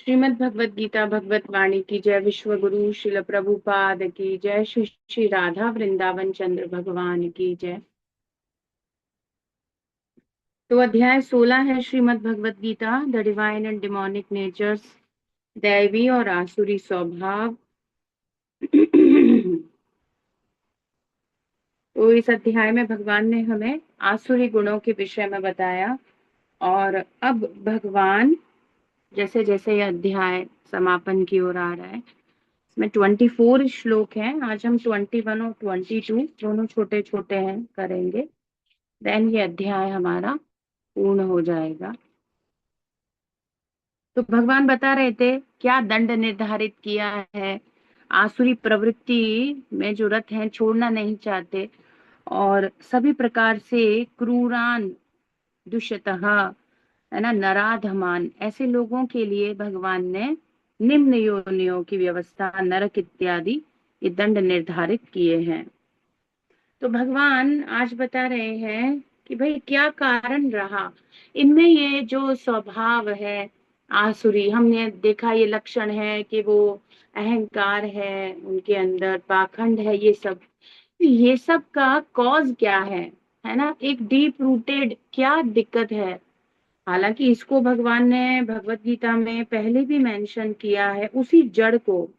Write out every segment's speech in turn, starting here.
श्रीमद् भगवत गीता भगवत वाणी की जय। विश्व गुरु श्रील प्रभुपाद की जय। श्री श्री राधा वृंदावन चंद्र भगवान की जय। तो अध्याय 16 है Shrimad Bhagavad Gita, the divine and demonic natures, दैवी और आसुरी स्वभाव। तो इस अध्याय में भगवान ने हमें आसुरी गुणों के विषय में बताया। और अब भगवान जैसे जैसे यह अध्याय समापन की ओर आ रहा है, इसमें 24 श्लोक हैं। आज हम 21 और 22 दोनों छोटे छोटे हैं करेंगे, देन ये अध्याय हमारा पूर्ण हो जाएगा। तो भगवान बता रहे थे क्या दंड निर्धारित किया है। आसुरी प्रवृत्ति में जो रत हैं छोड़ना नहीं चाहते और सभी प्रकार से क्रूरान दुष्यतः, है ना, नराधमान, ऐसे लोगों के लिए भगवान ने निम्न योनियों की व्यवस्था, नरक इत्यादि ये दंड निर्धारित किए हैं। तो भगवान आज बता रहे हैं कि भाई क्या कारण रहा इनमें, ये जो स्वभाव है आसुरी, हमने देखा ये लक्षण है कि वो अहंकार है उनके अंदर, पाखंड है, ये सब का कॉज क्या है ना, एक डीप रूटेड क्या दिक्कत है। हालांकि इसको भगवान ने भगवत गीता में पहले भी मेंशन किया है, उसी जड़ को,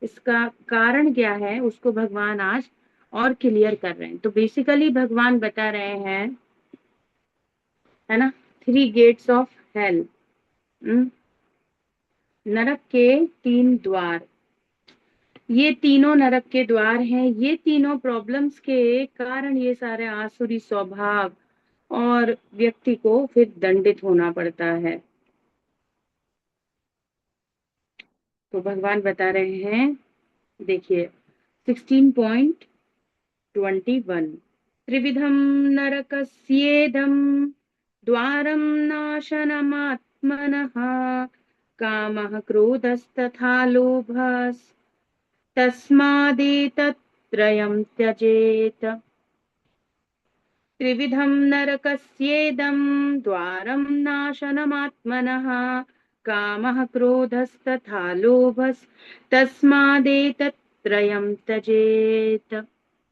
इसका कारण क्या है उसको भगवान आज और क्लियर कर रहे हैं। तो बेसिकली भगवान बता रहे हैं, है ना, 3 गेट्स ऑफ हेल, नरक के 3 द्वार। ये तीनों नरक के द्वार हैं, ये तीनों प्रॉब्लम्स के कारण ये सारे आसुरी स्वभाव और व्यक्ति को फिर दंडित होना पड़ता है। तो भगवान बता रहे हैं, देखिए 16.21, त्रिविधम नरकस्येदं द्वारं नाशनमात्मनः कामः क्रोधस्तथा लोभस्तस्मादेतत्त्रयं त्यजेत। त्रिविधं नरकस्येदं द्वारं नाशनमात्मनः कामः क्रोधस्तथा लोभस्तस्मादेतत्त्रयं त्यजेत।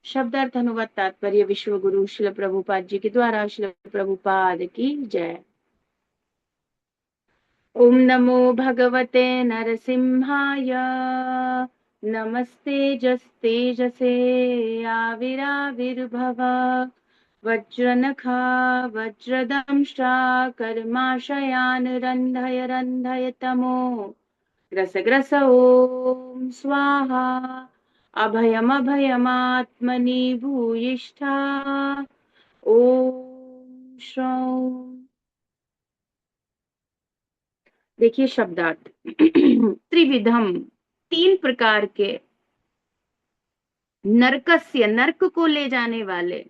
शब्दार्थ अनुवाद तात्पर्य विश्व गुरु श्रील प्रभुपाद जी के द्वारा। श्रील प्रभुपाद की जय। ओम नमो भगवते नरसिंहाय, नमस्ते जस्तेजसे आविराविर्भव, वज्रनखा वज्रदंष्ट्रा कर्माशयान् रन्धय रन्धय तमो ग्रस ग्रस ओम स्वाहा। अभयमभयमात्मनि भूयिष्ठा ओम श्रौं। देखिए शब्दार्थ। त्रिविधम, 3 प्रकार के, नरकस्य, नरक को ले जाने वाले,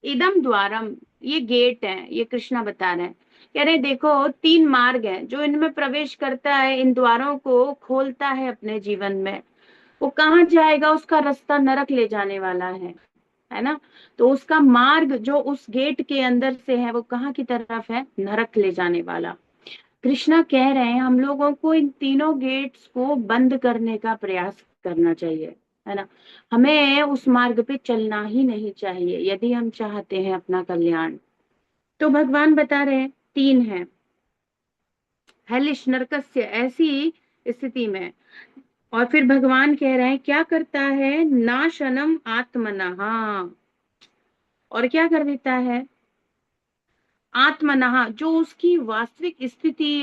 इदम द्वारम, ये गेट है, ये कृष्णा बता रहे हैं। कह रहे देखो 3 मार्ग हैं जो इनमें प्रवेश करता है, इन द्वारों को खोलता है अपने जीवन में, वो कहाँ जाएगा, उसका रास्ता नरक ले जाने वाला है ना। तो उसका मार्ग जो उस गेट के अंदर से है वो कहाँ की तरफ है, नरक ले जाने वाला। कृष्णा कह रहे हैं हम लोगों को इन तीनों गेट्स को बंद करने का प्रयास करना चाहिए, है ना। हमें उस मार्ग पे चलना ही नहीं चाहिए यदि हम चाहते हैं अपना कल्याण। तो भगवान बता रहे हैं 3 है। हेलिश नरकस्य, ऐसी स्थिति में, और फिर भगवान कह रहे हैं क्या करता है, नाशनम आत्मनः, और क्या कर देता है, आत्मनः, जो उसकी वास्तविक स्थिति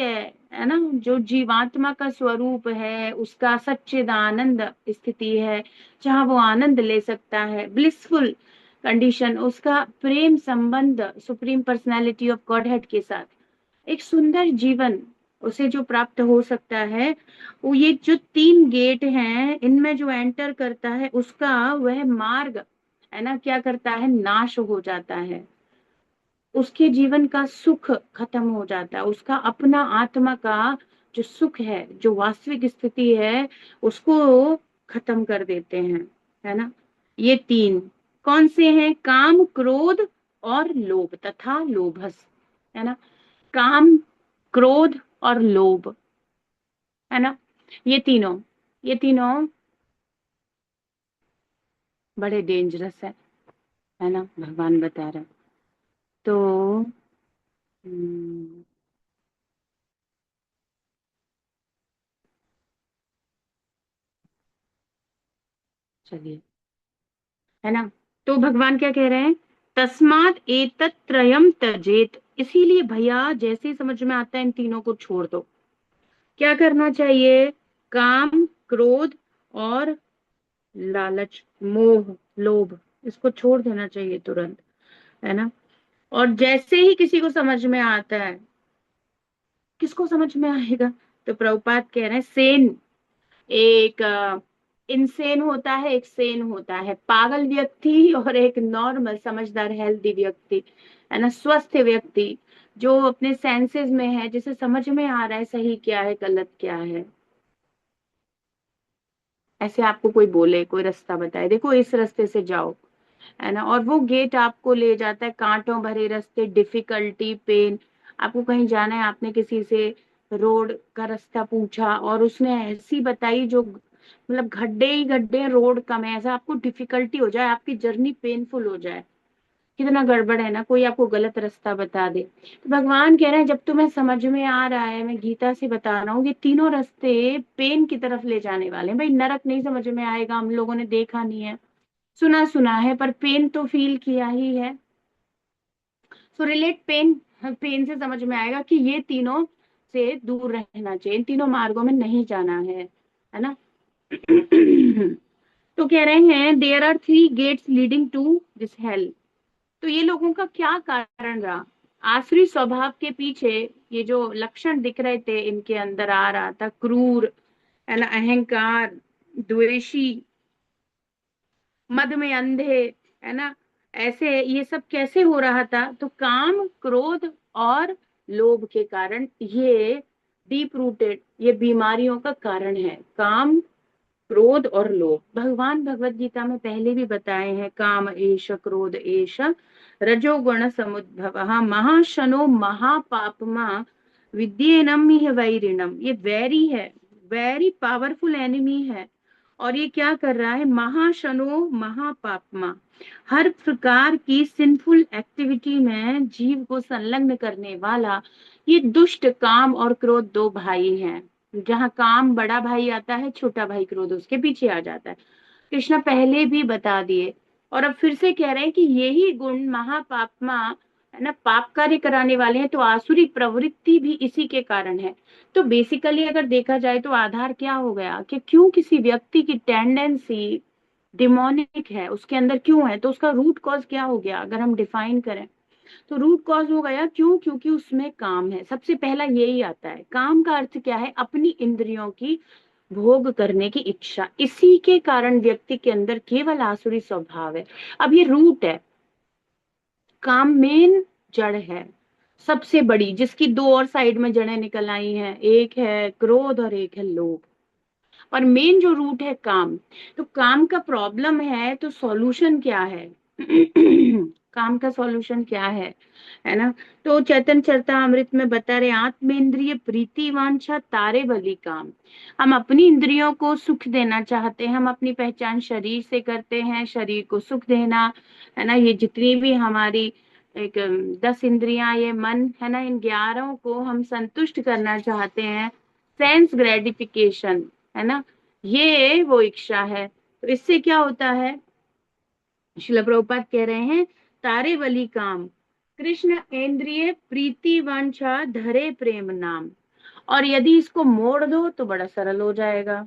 है ना, जो जीवात्मा का स्वरूप है, उसका सच्चिदानंद स्थिति है जहां वो आनंद ले सकता है, ब्लिसफुल कंडीशन, उसका प्रेम संबंध सुप्रीम पर्सनालिटी ऑफ गॉडहेड के साथ, एक सुंदर जीवन उसे जो प्राप्त हो सकता है, वो ये जो 3 गेट हैं इनमें जो एंटर करता है उसका वह मार्ग, है ना, क्या करता है, नाश हो जाता है। उसके जीवन का सुख खत्म हो जाता है, उसका अपना आत्मा का जो सुख है, जो वास्तविक स्थिति है, उसको खत्म कर देते हैं, है ना। ये 3 कौन से हैं, काम क्रोध और लोभ तथा लोभस, है ना। काम, क्रोध और लोभ, है ना। ये तीनों बड़े डेंजरस है ना, भगवान बता रहे हैं। तो हम्म, चलिए, है ना। तो भगवान क्या कह रहे हैं, तस्मात एतत् त्रयम त्यजेत, इसीलिए भैया जैसे ही समझ में आता है इन तीनों को छोड़ दो। क्या करना चाहिए, काम, क्रोध और लालच, मोह, लोभ, इसको छोड़ देना चाहिए तुरंत, है ना। और जैसे ही किसी को समझ में आता है, किसको समझ में आएगा, तो प्रभुपाद कह रहे हैं सेन, एक इंसेन होता है, एक सेन होता है, पागल व्यक्ति, और एक नॉर्मल समझदार हेल्दी व्यक्ति, है ना, स्वस्थ व्यक्ति, जो अपने सेंसेस में है, जिसे समझ में आ रहा है सही क्या है गलत क्या है। ऐसे आपको कोई बोले, कोई रास्ता बताए, देखो इस रास्ते से जाओ, है ना, और वो गेट आपको ले जाता है कांटों भरे रास्ते, डिफिकल्टी, पेन। आपको कहीं जाना है, आपने किसी से रोड का रास्ता पूछा और उसने ऐसी बताई जो मतलब गड्ढे ही गड्ढे, रोड कम है, ऐसा आपको डिफिकल्टी हो जाए, आपकी जर्नी पेनफुल हो जाए, कितना गड़बड़ है ना, कोई आपको गलत रास्ता बता दे। तो भगवान कह रहे हैं जब तुम्हें समझ में आ रहा है, मैं गीता से बता रहा हूँ, ये तीनों रास्ते पेन की तरफ ले जाने वाले हैं। भाई नरक नहीं समझ में आएगा, हम लोगों ने देखा नहीं है, सुना सुना है, पर पेन तो फील किया ही है। सो रिलेट पेन, पेन से समझ में आएगा कि ये तीनों से दूर रहना चाहिए, इन तीनों मार्गों में नहीं जाना है ना। तो कह रहे हैं there are three gates leading to this hell. तो ये लोगों का क्या कारण रहा, आसुरी स्वभाव के पीछे ये जो लक्षण दिख रहे थे इनके अंदर आ रहा था, क्रूर, है ना, अहंकार, द्वेषी, मद में अंधे, है ना, ऐसे ये सब कैसे हो रहा था, तो काम, क्रोध और लोभ के कारण, ये डीप रूटेड, ये बीमारियों का कारण है, काम, क्रोध और लोभ। भगवान भगवत गीता में पहले भी बताए हैं, काम एष क्रोध एष रजोगुण समुद्भव महाशनो महापापमा विद्येनम यह वैरिणम, ये वैरी है, वेरी पावरफुल एनिमी है। और ये क्या कर रहा है, महाशनो महापापमा, हर प्रकार की सिंफुल एक्टिविटी में जीव को संलग्न करने वाला ये दुष्ट काम और क्रोध दो भाई हैं। जहाँ काम बड़ा भाई आता है, छोटा भाई क्रोध उसके पीछे आ जाता है। कृष्ण पहले भी बता दिए, और अब फिर से कह रहे हैं कि यही गुण महापापमा, है ना, पाप कार्य कराने वाले हैं। तो आसुरी प्रवृत्ति भी इसी के कारण है। तो बेसिकली अगर देखा जाए तो आधार क्या हो गया कि क्यों किसी व्यक्ति की टेंडेंसी डिमोनिक है, उसके अंदर क्यों है, तो उसका रूट कॉज क्या हो गया अगर हम डिफाइन करें, तो रूट कॉज हो गया क्यों, क्योंकि उसमें काम है। सबसे पहला यही आता है, काम का अर्थ क्या है, अपनी इंद्रियों की भोग करने की इच्छा, इसी के कारण व्यक्ति के अंदर केवल आसुरी स्वभाव है। अब ये रूट है, काम मेन जड़ है, सबसे बड़ी, जिसकी दो और साइड में जड़ें निकल आई हैं, एक है क्रोध और एक है लोभ, और मेन जो रूट है काम। तो काम का प्रॉब्लम है, तो सॉल्यूशन क्या है? काम का सॉल्यूशन क्या है ना। तो चैतन्य चरितामृत में बता रहे, आत्मेंद्रिय प्रीति वांछा तारे बलि काम। हम अपनी इंद्रियों को सुख देना चाहते हैं, हम अपनी पहचान शरीर से करते हैं, शरीर को सुख देना, है ना। ये जितनी भी हमारी एक 10 इंद्रियां, ये मन, है ना, इन 11 को हम संतुष्ट करना चाहते हैं, सेंस ग्रेटिफिकेशन, है ना, ये वो इच्छा है। तो इससे क्या होता है, श्रील प्रभुपाद कह रहे हैं, तारे बलि काम, कृष्ण इंद्रिय प्रीति वांछा धरे प्रेम नाम। और यदि इसको मोड़ दो तो बड़ा सरल हो जाएगा।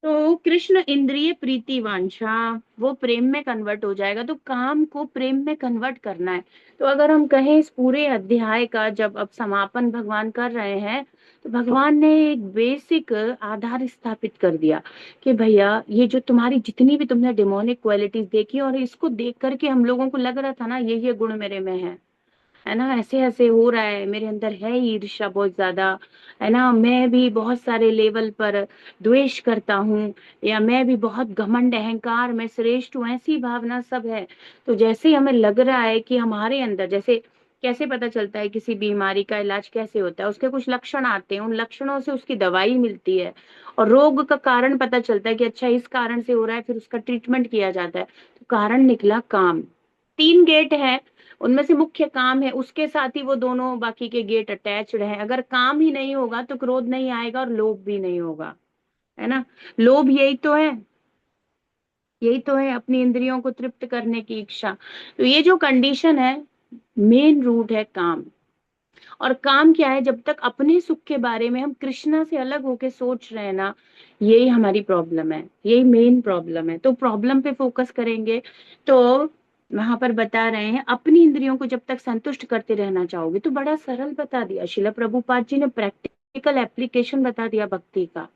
तो कृष्ण इंद्रिय प्रीति वांछा, वो प्रेम में कन्वर्ट हो जाएगा। तो काम को प्रेम में कन्वर्ट करना है। तो अगर हम कहें इस पूरे अध्याय का जब अब समापन भगवान कर रहे हैं, तो भगवान ने एक बेसिक आधार स्थापित कर दिया कि भैया ये जो तुम्हारी जितनी भी तुमने डिमोनिक क्वालिटीज देखी, और इसको देख करके हम लोगों को लग रहा था ना ये गुण मेरे में है, है ना, ऐसे ऐसे हो रहा है, मेरे अंदर है ईर्ष्या बहुत ज्यादा, है ना, मैं भी बहुत सारे लेवल पर द्वेष करता हूँ, या मैं भी बहुत घमंड अहंकार, मैं श्रेष्ठ हूँ, ऐसी भावना सब है। तो जैसे ही हमें लग रहा है कि हमारे अंदर, जैसे कैसे पता चलता है किसी बीमारी का इलाज कैसे होता है, उसके कुछ लक्षण आते हैं, उन लक्षणों से उसकी दवाई मिलती है, और रोग का कारण पता चलता है कि अच्छा इस कारण से हो रहा है, फिर उसका ट्रीटमेंट किया जाता है। तो कारण निकला काम। 3 गेट है, उनमें से मुख्य काम है, उसके साथ ही वो दोनों बाकी के गेट अटैच्ड हैं। अगर काम ही नहीं होगा तो क्रोध नहीं आएगा और लोभ भी नहीं होगा, है ना। लोभ यही तो है, यही तो है, अपनी इंद्रियों को तृप्त करने की इच्छा। तो ये जो कंडीशन है, मेन रूट है काम। और काम क्या है, जब तक अपने सुख के बारे में हम कृष्णा से अलग होके सोच रहे हैं ना, यही हमारी प्रॉब्लम है, यही मेन प्रॉब्लम है। तो प्रॉब्लम पे फोकस करेंगे। तो वहां पर बता रहे हैं, अपनी इंद्रियों को जब तक संतुष्ट करते रहना चाहोगे, तो बड़ा सरल बता दिया शिला प्रभुपाद जी ने, प्रैक्टिकल एप्लीकेशन बता दिया भक्ति का,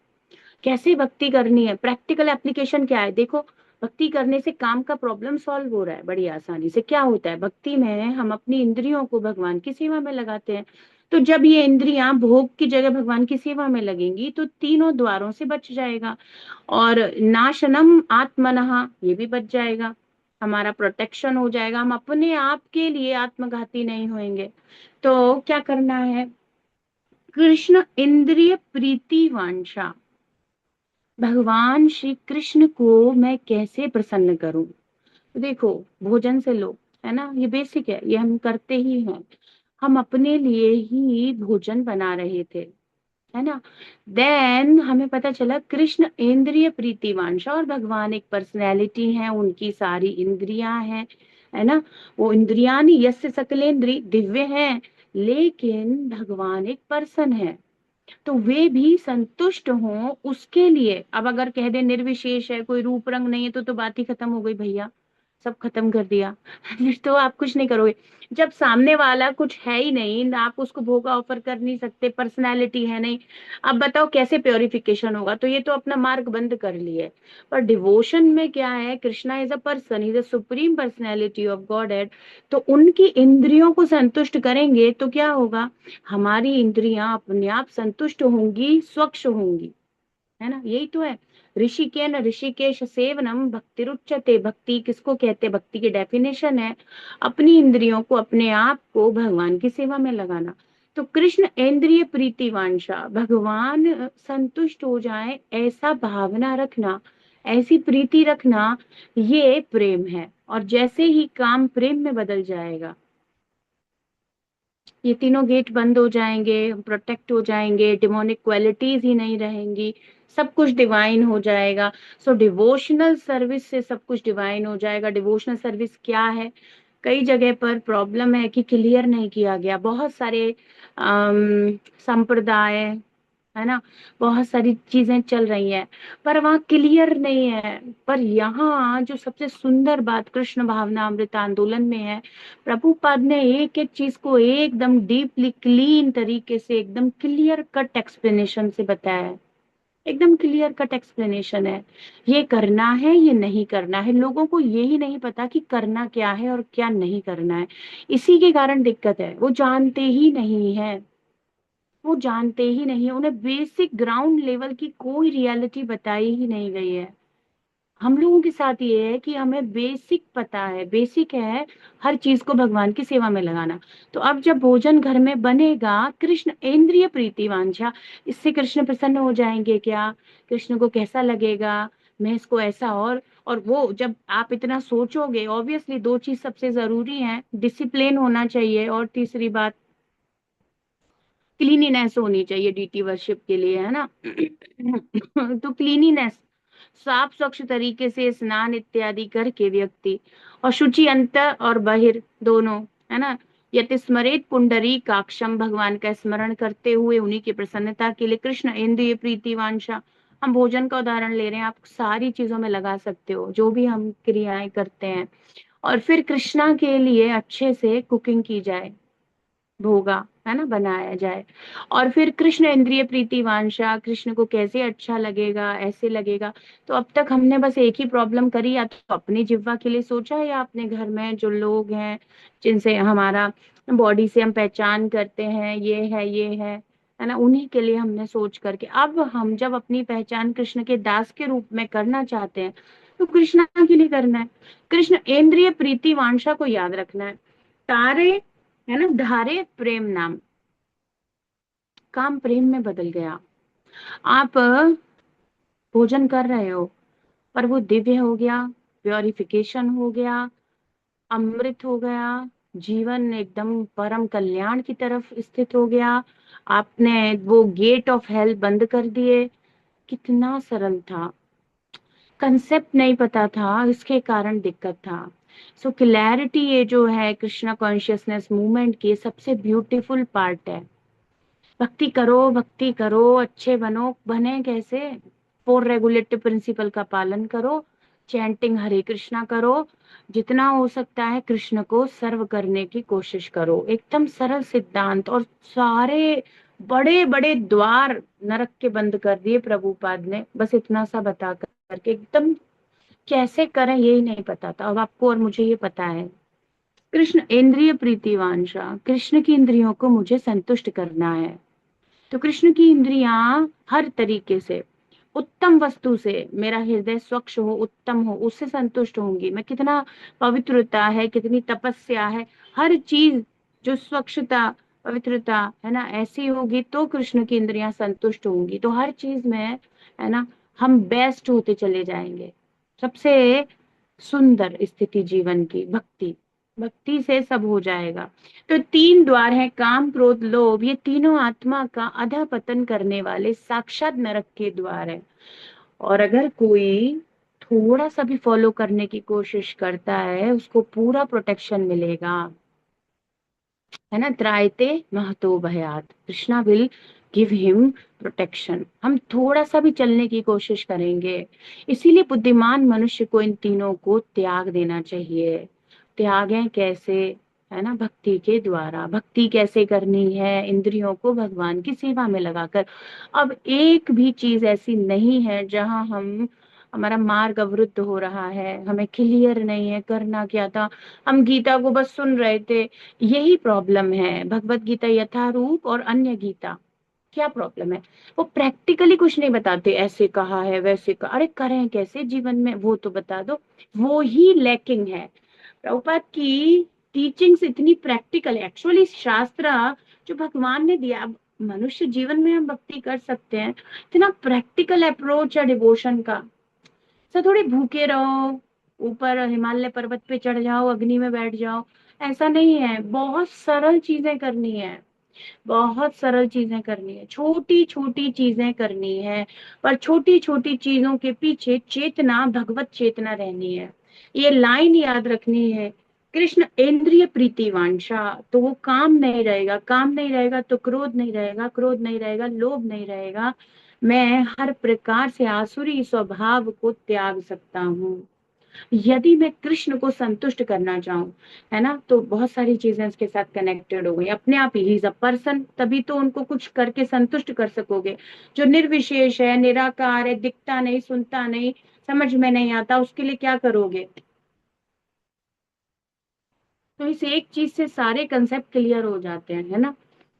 कैसे भक्ति करनी है। प्रैक्टिकल एप्लीकेशन क्या है, देखो, भक्ति करने से काम का प्रॉब्लम सॉल्व हो रहा है बड़ी आसानी से। क्या होता है भक्ति में, हम अपनी इंद्रियों को भगवान की सेवा में लगाते हैं। तो जब ये इंद्रियां भोग की जगह भगवान की सेवा में लगेंगी, तो तीनों द्वारों से बच जाएगा। और नाशनम आत्मनः, ये भी बच जाएगा, हमारा प्रोटेक्शन हो जाएगा, हम अपने आप के लिए आत्मघाती नहीं होंगे। तो क्या करना है, कृष्ण इंद्रिय प्रीति वांछा, भगवान श्री कृष्ण को मैं कैसे प्रसन्न करूं। तो देखो, भोजन से लो, है ना, ये बेसिक है, ये हम करते ही हैं, हम अपने लिए ही भोजन बना रहे थे, है ना। देन हमें पता चला कृष्ण इंद्रिय प्रीतिवांशा, और भगवान एक पर्सनैलिटी है, उनकी सारी इंद्रियां हैं, है ना। वो इंद्रियानी यस्य सकलेंद्री, दिव्य हैं, लेकिन भगवान एक पर्सन है, तो वे भी संतुष्ट हों उसके लिए। अब अगर कह दे निर्विशेष है, कोई रूप रंग नहीं है, तो बात ही खत्म हो गई भैया, सब खत्म कर दिया। फिर तो आप कुछ नहीं करोगे। जब सामने वाला कुछ है ही नहीं, आप उसको भोगा ऑफर कर नहीं सकते, पर्सनालिटी है नहीं, अब बताओ कैसे प्योरिफिकेशन होगा। तो ये तो अपना मार्ग बंद कर लिए। पर डिवोशन में क्या है, Krishna is a person, is a supreme personality of God head. तो उनकी इंद्रियों को संतुष्ट करेंगे तो क्या होगा, हमारी इंद्रियां अपने आप संतुष्ट होंगी, स्वच्छ होंगी, है ना। यही तो है, ऋषिकेन ऋषिकेश सेवनम भक्तिरुच्यते। भक्ति किसको कहते हैं, भक्ति की डेफिनेशन है अपनी इंद्रियों को, अपने आप को भगवान की सेवा में लगाना। तो कृष्ण इंद्रिय प्रीति वांछा, भगवान संतुष्ट हो जाए ऐसा भावना रखना, ऐसी प्रीति रखना, ये प्रेम है। और जैसे ही काम प्रेम में बदल जाएगा, ये तीनों गेट बंद हो जाएंगे, प्रोटेक्ट हो जाएंगे, डिमोनिक क्वालिटीज ही नहीं रहेंगी, सब कुछ डिवाइन हो जाएगा। सो डिवोशनल सर्विस से सब कुछ डिवाइन हो जाएगा। डिवोशनल सर्विस क्या है, कई जगह पर प्रॉब्लम है कि क्लियर नहीं किया गया, बहुत सारे संप्रदाय, है ना, बहुत सारी चीजें चल रही हैं, पर वहाँ क्लियर नहीं है। पर यहाँ जो सबसे सुंदर बात कृष्ण भावना अमृत आंदोलन में है, प्रभुपाद ने एक एक चीज को एकदम डीपली क्लीन तरीके से, एकदम क्लियर कट एक्सप्लेनेशन से बताया है। एकदम क्लियर कट एक्सप्लेनेशन है, ये करना है, ये नहीं करना है। लोगों को यही नहीं पता कि करना क्या है और क्या नहीं करना है, इसी के कारण दिक्कत है, वो जानते ही नहीं है, वो जानते ही नहीं है, उन्हें बेसिक ग्राउंड लेवल की कोई रियलिटी बताई ही नहीं गई है। हम लोगों के साथ ये है कि हमें बेसिक पता है, बेसिक है हर चीज को भगवान की सेवा में लगाना। तो अब जब भोजन घर में बनेगा, कृष्ण इंद्रिय प्रीति वांछा, इससे कृष्ण प्रसन्न हो जाएंगे क्या, कृष्ण को कैसा लगेगा, मैं इसको ऐसा। और वो जब आप इतना सोचोगे, ऑब्वियसली दो चीज सबसे जरूरी है, डिसिप्लिन होना चाहिए, और तीसरी बात क्लीनिनेस होनी चाहिए डीटी वर्शिप के लिए, है ना। तो क्लीनिनेस, साफ स्वच्छ तरीके से स्नान इत्यादि करके व्यक्ति, और शुचि अंत और बहिर दोनों, है ना। यति स्मरेत पुंडरी काक्षम, भगवान का स्मरण करते हुए उन्हीं की प्रसन्नता के लिए, कृष्ण इंद्रिय प्रीति वांछा। हम भोजन का उदाहरण ले रहे हैं, आप सारी चीजों में लगा सकते हो जो भी हम क्रियाएं करते हैं। और फिर कृष्णा के लिए अच्छे से कुकिंग की जाए, भोगा, है ना, बनाया जाए। और फिर कृष्ण इंद्रिय प्रीति वांछा, कृष्ण को कैसे अच्छा लगेगा, ऐसे लगेगा। तो अब तक हमने बस एक ही प्रॉब्लम करी, या तो अपनी जिह्वा के लिए सोचा, या अपने घर में जो लोग हैं जिनसे हमारा बॉडी से हम पहचान करते हैं, ये है ये है ना, उन्हीं के लिए हमने सोच करके। अब हम जब अपनी पहचान कृष्ण के दास के रूप में करना चाहते हैं, तो कृष्णा के लिए करना है। कृष्ण इंद्रिय प्रीति वांछा को याद रखना है। तारे, है ना, धारे प्रेम नाम, काम प्रेम में बदल गया। आप भोजन कर रहे हो, पर वो दिव्य हो गया, प्योरिफिकेशन हो गया, अमृत हो गया, जीवन एकदम परम कल्याण की तरफ स्थित हो गया। आपने वो गेट ऑफ हेल बंद कर दिए। कितना सरल था, कंसेप्ट नहीं पता था, इसके कारण दिक्कत था। सो क्लैरिटी, ये जो है कृष्णा कॉन्शियसनेस मूवमेंट की सबसे ब्यूटीफुल पार्ट है। भक्ति करो, भक्ति करो, अच्छे बनो। बने कैसे? फोर रेगुलेटिव प्रिंसिपल का पालन करो, चैंटिंग हरे कृष्णा करो, जितना हो सकता है कृष्ण को सर्व करने की कोशिश करो। एकदम सरल सिद्धांत, और सारे बड़े बड़े द्वार नरक के बंद कर दिए प्रभुपाद ने, बस इतना सा बता करके। एकदम कैसे करें यही नहीं पता था, अब आपको और मुझे ये पता है। कृष्ण इंद्रिय प्रीतिवांशा, कृष्ण की इंद्रियों को मुझे संतुष्ट करना है। तो कृष्ण की इंद्रियां हर तरीके से, उत्तम वस्तु से मेरा हृदय स्वच्छ हो, उत्तम हो, उससे संतुष्ट होंगी मैं। कितना पवित्रता है, कितनी तपस्या है, हर चीज जो स्वच्छता, पवित्रता है ना, ऐसी होगी तो कृष्ण की इंद्रियां संतुष्ट होंगी। तो हर चीज में, है ना, हम बेस्ट होते चले जाएंगे। सबसे सुंदर स्थिति जीवन की भक्ति, भक्ति से सब हो जाएगा। तो तीन द्वार हैं, काम क्रोध लोभ, ये तीनों आत्मा का अधः पतन करने वाले साक्षात नरक के द्वार है। और अगर कोई थोड़ा सा भी फॉलो करने की कोशिश करता है, उसको पूरा प्रोटेक्शन मिलेगा, है ना। त्रायते महतो भयात, Krishna will give him protection. हम थोड़ा सा भी चलने की कोशिश करेंगे। इसीलिए बुद्धिमान मनुष्य को इन तीनों को त्याग देना चाहिए। त्यागें कैसे? है ना, भक्ति के द्वारा। भक्ति कैसे करनी है? इंद्रियों को भगवान की सेवा में लगाकर। अब एक भी चीज ऐसी नहीं है जहां हमारा मार्ग अवरुद्ध हो रहा है, हमें क्लियर नहीं है करना क्या था। हम गीता को बस सुन रहे थे, यही प्रॉब्लम है। भगवत गीता यथारूप और अन्य गीता, क्या प्रॉब्लम है? वो प्रैक्टिकली कुछ नहीं बताते, ऐसे कहा है वैसे कहा, अरे करें कैसे जीवन में वो तो बता दो। वो ही लैकिंग है। प्रभुपाद की टीचिंग्स इतनी प्रैक्टिकल है, एक्चुअली शास्त्र जो भगवान ने दिया, अब मनुष्य जीवन में हम भक्ति कर सकते हैं, इतना प्रैक्टिकल अप्रोच है डिवोशन का। सो थोड़ी भूखे रहो, ऊपर हिमालय पर्वत पे चढ़ जाओ, अग्नि में बैठ जाओ, ऐसा नहीं है। बहुत सरल चीजें करनी है, बहुत सरल चीजें करनी है, छोटी छोटी चीजें करनी है। पर छोटी छोटी चीजों के पीछे चेतना, भगवत चेतना रहनी है। ये लाइन याद रखनी है। कृष्ण इंद्रिय प्रीति वांछा, तो वो काम नहीं रहेगा, काम नहीं रहेगा तो क्रोध नहीं रहेगा, क्रोध नहीं रहेगा, लोभ नहीं रहेगा। मैं हर प्रकार से आसुरी स्वभाव को त्याग सकता हूँ, यदि मैं कृष्ण को संतुष्ट करना चाहूं, है ना। तो बहुत सारी चीजें इसके साथ कनेक्टेड हो गई अपने आप ही। ही इज अ पर्सन, तभी तो उनको कुछ करके संतुष्ट कर सकोगे। जो निर्विशेष है, निराकार है, दिखता नहीं, सुनता नहीं, समझ में नहीं आता, उसके लिए क्या करोगे? तो इस एक चीज से सारे कंसेप्ट क्लियर हो जाते हैं, है ना।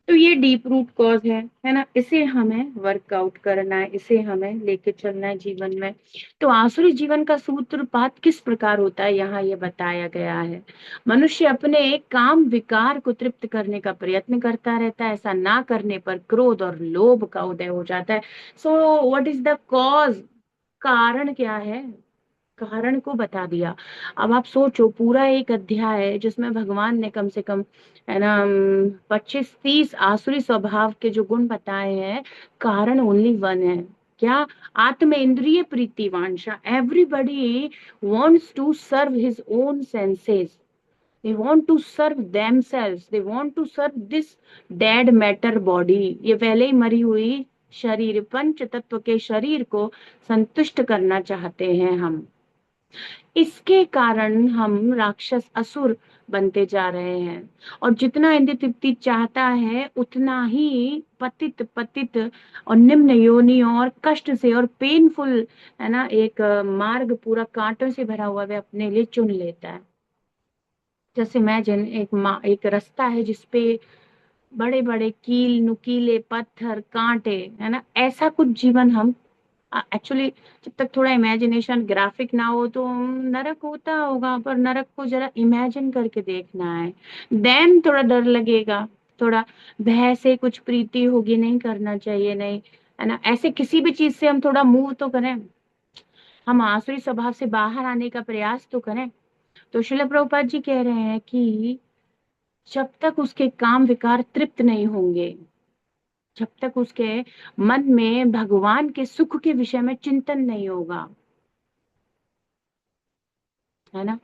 तो ये डीप रूट कॉज है ना। इसे हमें वर्कआउट करना है, इसे हमें लेके चलना है जीवन में। तो आसुरी जीवन का सूत्रपात किस प्रकार होता है, यहाँ ये बताया गया है। मनुष्य अपने काम विकार को तृप्त करने का प्रयत्न करता रहता है, ऐसा ना करने पर क्रोध और लोभ का उदय हो जाता है। So what is the cause? कारण क्या है? कारण को बता दिया। अब आप सोचो, पूरा एक अध्याय है जिसमें भगवान ने कम से कम, है ना, 25-30 आसुरी स्वभाव के जो गुण बताए हैं। कारण ओनली वन है, क्या? आत्म इंद्रिय प्रीति वांछा। Everybody wants to serve his own senses, they want to serve themselves, they want to serve this dead matter body, ये पहले ही मरी हुई शरीर, पंच तत्व के शरीर को संतुष्ट करना चाहते हैं हम। इसके कारण हम राक्षस असुर बनते जा रहे हैं। और जितना इंद्रिय तृप्ति चाहता है उतना ही पतित पतित और निम्न योनि और कष्ट से और पेनफुल, है ना, एक मार्ग पूरा कांटों से भरा हुआ वह अपने लिए चुन लेता है। जैसे इमेजिन एक रास्ता है जिसपे बड़े बड़े कील नुकीले पत्थर कांटे, है ना, ऐसा कुछ जीवन हम एक्चुअली, जब तक थोड़ा इमेजिनेशन ग्राफिक ना हो तो नरक होता होगा, पर नरक को जरा इमेजिन करके देखना है, देन थोड़ा डर लगेगा, थोड़ा भय से कुछ प्रीति होगी, नहीं करना चाहिए, नहीं, है ना, ऐसे किसी भी चीज से हम थोड़ा मूव तो करें, हम आसुरी स्वभाव से बाहर आने का प्रयास तो करें। तो श्रील प्रभुपाद जी कह रहे हैं कि जब तक उसके काम विकार तृप्त नहीं होंगे, जब तक उसके मन में भगवान के सुख के विषय में चिंतन नहीं होगा, है ना,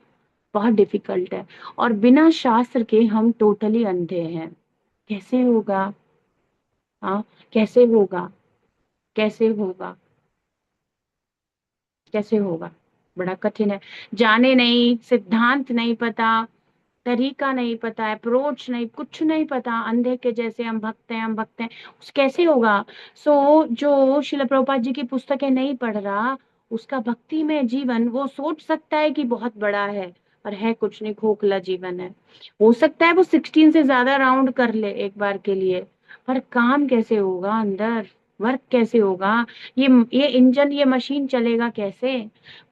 बहुत डिफिकल्ट है। और बिना शास्त्र के हम टोटली अंधे हैं। कैसे होगा? हाँ, कैसे होगा? कैसे होगा? कैसे होगा? बड़ा कठिन है। जाने नहीं, सिद्धांत नहीं पता, तरीका नहीं पता, अप्रोच नहीं, कुछ नहीं पता, अंधे के जैसे हम भक्त हैं, हम भक्त हैं, उस कैसे होगा? जो शिल प्रभुपाद जी की पुस्तकें नहीं पढ़ रहा, उसका भक्ति में जीवन वो सोच सकता है कि बहुत बड़ा है, पर है कुछ नहीं, खोखला जीवन है। हो सकता है वो 16 से ज्यादा राउंड कर ले एक बार के लिए, पर काम कैसे होगा अंदर? वर्क कैसे होगा? ये इंजन, ये मशीन चलेगा कैसे?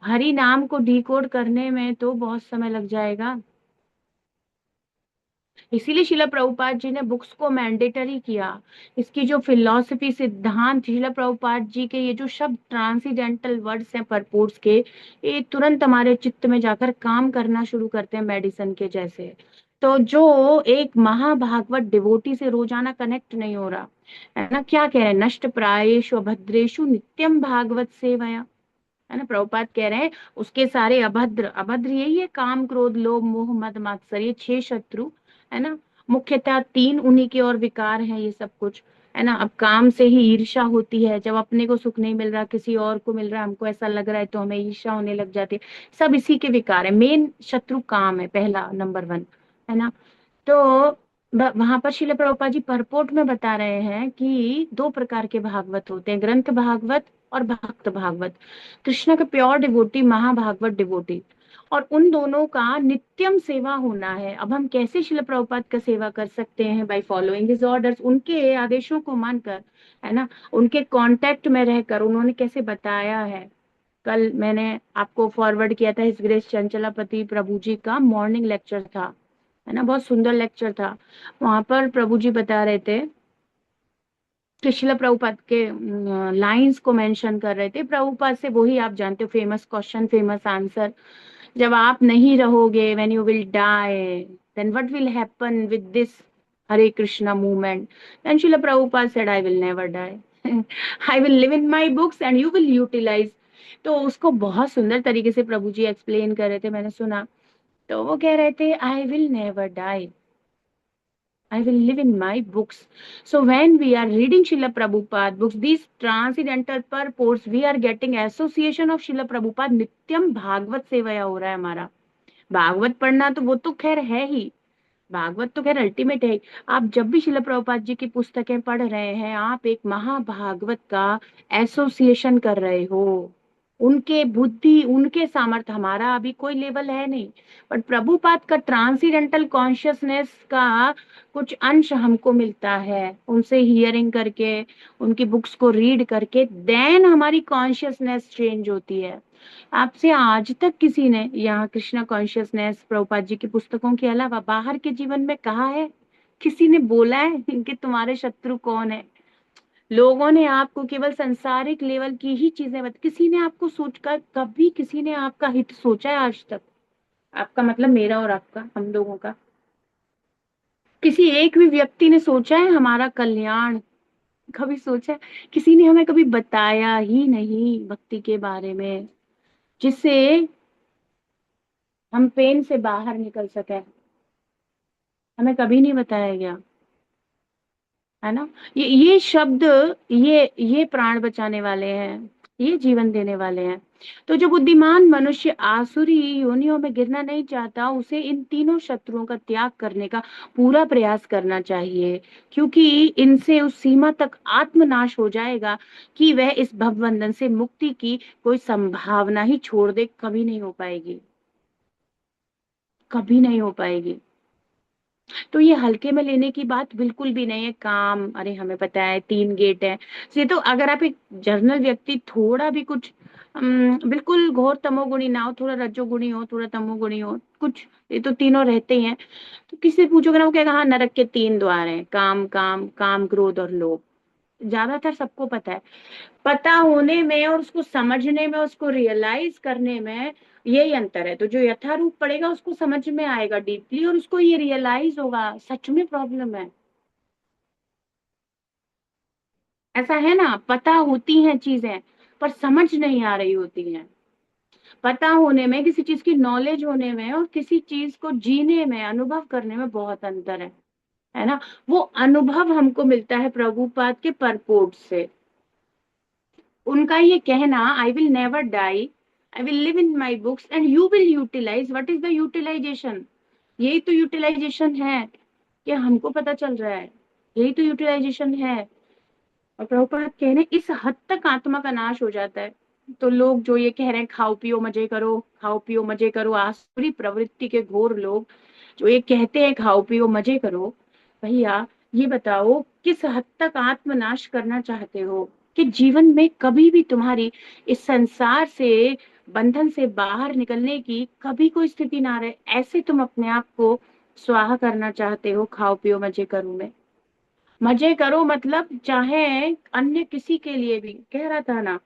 हरि नाम को डिकोड करने में तो बहुत समय लग जाएगा। इसीलिए शिला प्रभुपाद जी ने बुक्स को मैंडेटरी किया। इसकी जो फिलॉसफी सिद्धांत, शिला प्रभुपाद जी के ये जो शब्द ट्रांसीडेंटल वर्ड्स हैं परपोर्ट्स के, ये तुरंत हमारे चित्त में जाकर काम करना शुरू करते हैं मेडिसिन के जैसे। तो जो एक महाभागवत डिवोटी से रोजाना कनेक्ट नहीं हो रहा, है ना, क्या कह रहे हैं, नष्ट प्रायेषु अभद्रेषु नित्यम भागवत सेवया, है ना, प्रभुपाद कह रहे हैं उसके सारे अभद्र, अभद्र यही है, काम क्रोध लोभ मोह मद मात्सर्य, ये 6 शत्रु, है ना, मुख्यतः 3 उन्हीं के और विकार हैं ये सब कुछ, है ना। अब काम से ही ईर्ष्या होती है, जब अपने को सुख नहीं मिल रहा किसी और को मिल रहा है, हमको ऐसा लग रहा है, तो हमें ईर्ष्या होने लग जाती है। सब इसी के विकार है। मेन शत्रु काम है, पहला, नंबर 1, है ना। तो वहां पर श्रील प्रभुपाद जी परपोर्ट में बता रहे हैं कि 2 प्रकार के भागवत होते हैं, ग्रंथ भागवत और भक्त भागवत। कृष्ण के प्योर डिवोटी, महाभागवत डिवोटी, और उन दोनों का नित्यम सेवा होना है। अब हम कैसे श्रील प्रभुपाद का सेवा कर सकते हैं? बाय फॉलोइंग हिज ऑर्डर्स, उनके आदेशों को मानकर, है ना, उनके कांटेक्ट में रहकर। उन्होंने कैसे बताया है, कल मैंने आपको फॉरवर्ड किया था, हिज ग्रेस चंचलापति प्रभु जी का मॉर्निंग लेक्चर था, है ना, बहुत सुंदर लेक्चर था। वहां पर प्रभु जी बता रहे थे कि शिला प्रभुपाद के लाइंस को मेंशन कर रहे थे। प्रभुपाद से वही, आप जानते हो, फेमस क्वेश्चन फेमस आंसर, जब आप नहीं रहोगे, when you will die, then what will happen with this Hare Krishna movement? Then Shrila Prabhupada said, I will never die, I will live in my books and you will utilise. तो उसको बहुत सुंदर तरीके से प्रभु जी एक्सप्लेन कर रहे थे, मैंने सुना। तो वो कह रहे थे, I will never die, I will live in my books. So when we are reading Srila Prabhupada books, these transcendental purports, we are getting association of Srila Prabhupada, नित्यम भागवत सेवया हो रहा है हमारा। भागवत पढ़ना तो वो तो खैर है ही, भागवत तो खैर अल्टीमेट है। आप जब भी शिला प्रभुपाद जी की पुस्तकें पढ़ रहे हैं, आप एक महाभागवत का एसोसिएशन कर रहे हो। उनके बुद्धि, उनके सामर्थ्य, हमारा अभी कोई लेवल है नहीं, बट प्रभुपाद का ट्रांसीडेंटल कॉन्शियसनेस का कुछ अंश हमको मिलता है उनसे हियरिंग करके, उनकी बुक्स को रीड करके, देन हमारी कॉन्शियसनेस चेंज होती है। आपसे आज तक किसी ने यहाँ कृष्णा कॉन्शियसनेस प्रभुपाद जी की पुस्तकों के अलावा बाहर के जीवन में कहा है? किसी ने बोला है कि तुम्हारे शत्रु कौन है? लोगों ने आपको केवल सांसारिक लेवल की ही चीजें किसी ने आपको सोचकर, कभी किसी ने आपका हित सोचा है आज तक? आपका मतलब मेरा और आपका, हम लोगों का, किसी एक भी व्यक्ति ने सोचा है हमारा कल्याण? कभी सोचा है? किसी ने हमें कभी बताया ही नहीं भक्ति के बारे में, जिससे हम पेन से बाहर निकल सके। हमें कभी नहीं बताया गया, है ना। ये शब्द, ये प्राण बचाने वाले हैं। ये जीवन देने वाले हैं। तो जो बुद्धिमान मनुष्य आसुरी योनियों में गिरना नहीं चाहता, उसे इन तीनों शत्रुओं का त्याग करने का पूरा प्रयास करना चाहिए, क्योंकि इनसे उस सीमा तक आत्मनाश हो जाएगा कि वह इस भवबंधन से मुक्ति की कोई संभावना ही छोड़ दे, कभी नहीं हो पाएगी, कभी नहीं हो पाएगी। तो ये हल्के में लेने की बात बिल्कुल भी नहीं है। काम, अरे हमें पता है 3 गेट है, ये तो अगर आप एक जर्नल व्यक्ति थोड़ा भी कुछ बिल्कुल घोर तमोगुणी ना हो, थोड़ा रजोगुणी हो, थोड़ा तमोगुणी हो, कुछ ये तो तीनों रहते ही हैं, तो किसी से पूछोगे ना, वो कहेगा हाँ नरक के 3 द्वार हैं, काम काम काम, क्रोध और लोभ। ज्यादातर सबको पता है। पता होने में और उसको समझने में, उसको रियलाइज करने में यही अंतर है। तो जो यथारूप पड़ेगा उसको समझ में आएगा डीपली, और उसको ये रियलाइज होगा सच में प्रॉब्लम है। ऐसा है ना, पता होती हैं चीजें पर समझ नहीं आ रही होती हैं। पता होने में, किसी चीज की नॉलेज होने में, और किसी चीज को जीने में, अनुभव करने में बहुत अंतर है ना। वो अनुभव हमको मिलता है प्रभुपाद के परपोर्ट से। उनका ये कहना, I will never die, I will live in my books and you will utilize, what is the utilization. यही तो यूटिलाइजेशन है कि हमको पता चल रहा है, यही तो यूटिलाइजेशन है। और प्रभुपाद कह रहे हैं इस हद तक आत्मा का नाश हो जाता है। तो लोग जो ये कह रहे हैं खाओ पियो मजे करो, खाओ पियो मजे करो, आसुरी प्रवृत्ति के घोर लोग जो ये कहते हैं खाओ पियो मजे करो, भैया ये बताओ किस हद तक आत्मनाश करना चाहते हो कि जीवन में कभी भी तुम्हारी इस संसार से, बंधन से बाहर निकलने की कभी कोई स्थिति ना रहे, ऐसे तुम अपने आप को स्वाहा करना चाहते हो खाओ पियो मजे करो में। मजे करो मतलब चाहे अन्य किसी के लिए भी, कह रहा था ना,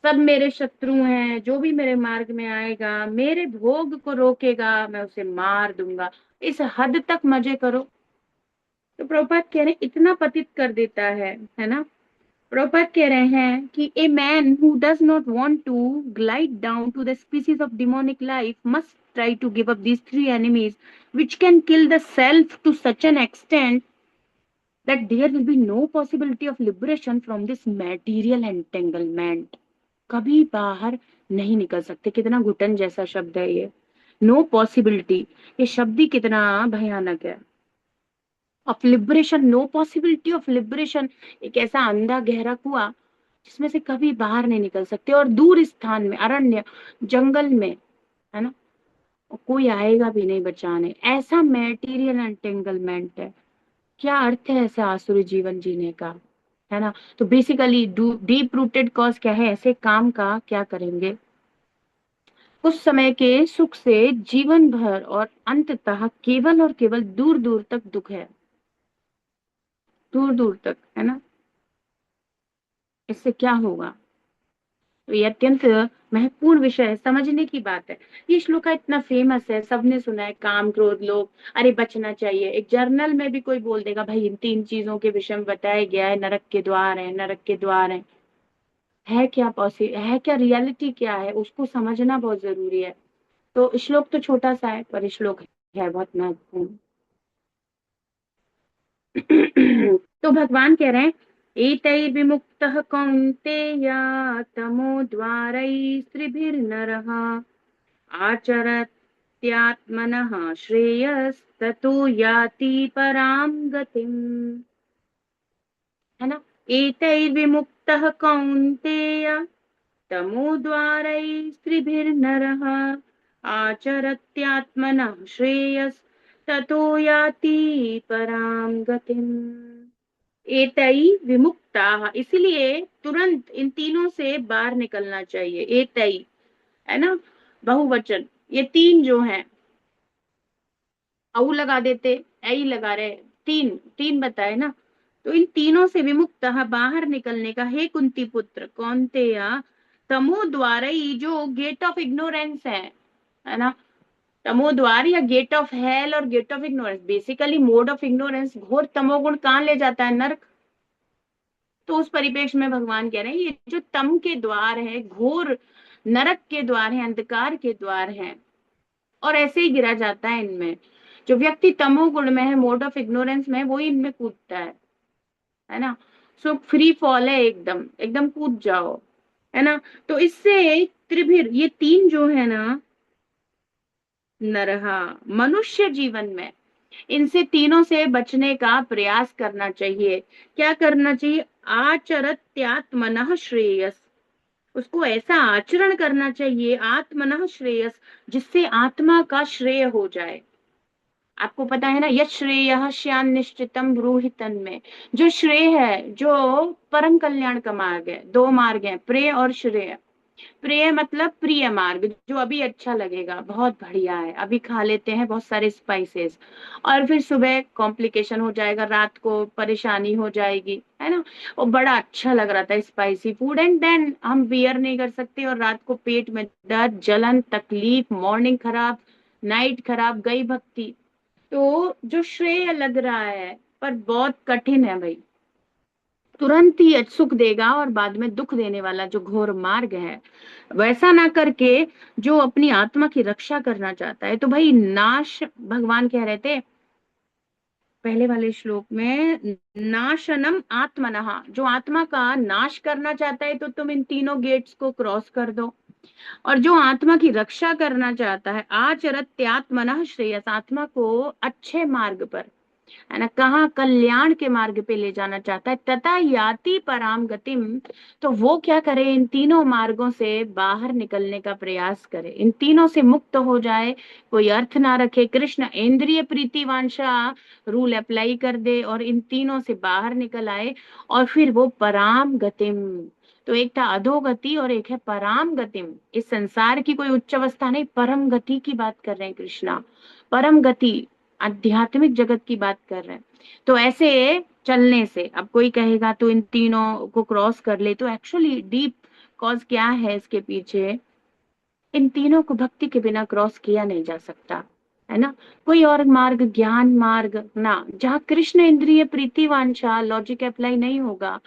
सब मेरे शत्रु हैं, जो भी मेरे मार्ग में आएगा, मेरे भोग को रोकेगा, मैं उसे मार दूंगा, इस हद तक मजे करो। तो प्रभुपाद कह रहे हैं इतना पतित कर देता है ना। प्रभुपाद कह रहे हैं कि a man who does not want to glide down to the species of demonic life must try to give up these 3 enemies which can kill the self to such an extent that there will be no possibility of liberation from this material entanglement। कभी बाहर नहीं निकल सकते। कितना घुटन जैसा शब्द है ये, नो पॉसिबिलिटी। ये शब्द ही कितना भयानक है। Of liberation, no possibility of liberation, एक ऐसा अंधा गहरा कुआं जिसमें से कभी बाहर नहीं निकल सकते, और दूर स्थान में, अरण्य जंगल में, है ना, और कोई आएगा भी नहीं बचाने, ऐसा मेटीरियल एंटेंगलमेंट है। क्या अर्थ है ऐसे आसुरी जीवन जीने का, है ना। तो बेसिकली डीप रूटेड कॉज क्या है ऐसे काम का, क्या करेंगे, उस समय के सुख से जीवन भर और अंततः केवल और केवल दूर दूर तक दुख है, दूर दूर तक, है ना। इससे क्या होगा। तो ये अत्यंत महत्वपूर्ण विषय है, समझने की बात है। ये श्लोका इतना फेमस है, सबने सुना है, काम क्रोध लोभ, अरे बचना चाहिए। एक जर्नल में भी कोई बोल देगा भाई इन 3 चीजों के विषय में बताया गया है, नरक के द्वार है, नरक के द्वार है क्या पॉसिबल है, क्या रियलिटी क्या है, उसको समझना बहुत जरूरी है। तो श्लोक तो छोटा सा है पर श्लोक है बहुत महत्वपूर्ण। तो भगवान कह रहे हैं एतैर्विमुक्तः कौन्तेय तमो द्वारैस्त्रिभिर्नरः आचरत्यात्मनः श्रेयस्ततो याति परां गतिम्। है ना। एतैर्विमुक्तः कौन्तेय तमोद्वारैस्त्रिभिर्नरः आचरत्यात्मनः श्रेयस्ततो याति परां गतिम्। एतै विमुक्ताः, इसलिए तुरंत इन तीनों से बाहर निकलना चाहिए। एतै, है ना, बहुवचन, ये 3 जो हैं, औ लगा देते, ऐ लगा रहे, 3 बताए ना। तो इन तीनों से विमुक्त बाहर निकलने का, हे कुंती पुत्र कौन्तेय, तमो द्वार, जो गेट ऑफ इग्नोरेंस है ना, तमो द्वार या गेट ऑफ हेल और gate of ignorance, basically mode of ignorance, घोर तमोगुण कहाँ ले जाता है, नरक। तो उस परिप्रेक्ष्य में भगवान कह रहे हैं ये जो तम के द्वार है, घोर नरक के द्वार है, अंधकार के द्वार हैं, और ऐसे ही गिरा जाता है इनमें। जो व्यक्ति तमोगुण में है, मोड ऑफ इग्नोरेंस में है, वो ही इनमें कूदता है ना। सो फ्री फॉल है, एकदम एकदम कूद जाओ, है ना। तो इससे त्रिभिर, ये तीन जो है ना, नरहा, मनुष्य जीवन में इनसे तीनों से बचने का प्रयास करना चाहिए। क्या करना चाहिए? आचरत्यात्मनः श्रेयस, उसको ऐसा आचरण करना चाहिए, आत्मनः श्रेयस, जिससे आत्मा का श्रेय हो जाए। आपको पता है ना, यत् श्रेयः स्यान् निश्चितम ब्रूहि तन्मे, जो श्रेय है, जो परम कल्याण का मार्ग है, दो मार्ग है, प्रेय और श्रेय। प्रिय मतलब प्रिय मार्ग, जो अभी अच्छा लगेगा, बहुत बढ़िया है, अभी खा लेते हैं बहुत सारे स्पाइसेस, और फिर सुबह कॉम्प्लिकेशन हो जाएगा, रात को परेशानी हो जाएगी, है ना। वो बड़ा अच्छा लग रहा था स्पाइसी फूड, एंड देन हम बियर नहीं कर सकते, और रात को पेट में दर्द, जलन, तकलीफ, मॉर्निंग खराब, नाइट खराब, गई भक्ति। तो जो श्रेय लग रहा है पर बहुत कठिन है भाई, तुरंत ही सुख देगा और बाद में दुख देने वाला जो घोर मार्ग है, वैसा ना करके जो अपनी आत्मा की रक्षा करना चाहता है, तो भाई नाश, भगवान कह रहे थे पहले वाले श्लोक में, नाशनम आत्मनः, जो आत्मा का नाश करना चाहता है तो तुम इन तीनों गेट्स को क्रॉस कर दो, और जो आत्मा की रक्षा करना चाहता है, आचरत्यात्मनः श्रेयस, आत्मा को अच्छे मार्ग पर, है ना, कहाँ कल्याण के मार्ग पे ले जाना चाहता है, तथा याति पराम गतिम, तो वो क्या करे, इन तीनों मार्गों से बाहर निकलने का प्रयास करे, इन तीनों से मुक्त हो जाए, कोई अर्थ ना रखे, कृष्ण इंद्रिय प्रीति वांछा रूल अप्लाई कर दे और इन तीनों से बाहर निकल आए, और फिर वो पराम गतिम, तो एक था अधोगति और एक है पराम गतिम, इस संसार की कोई उच्च अवस्था नहीं, परम गति की बात कर रहे हैं कृष्णा, परम गति, आध्यात्मिक जगत की बात कर रहे हैं। तो ऐसे चलने से, अब कोई कहेगा तो इन तीनों को क्रॉस कर ले, तो एक्चुअली डीप कॉज क्या है इसके पीछे, इन तीनों को भक्ति के बिना क्रॉस किया नहीं जा सकता, है ना। कोई और मार्ग, ज्ञान मार्ग ना, जहाँ कृष्ण इंद्रिय प्रीति वांछा लॉजिक अप्लाई नहीं होगा,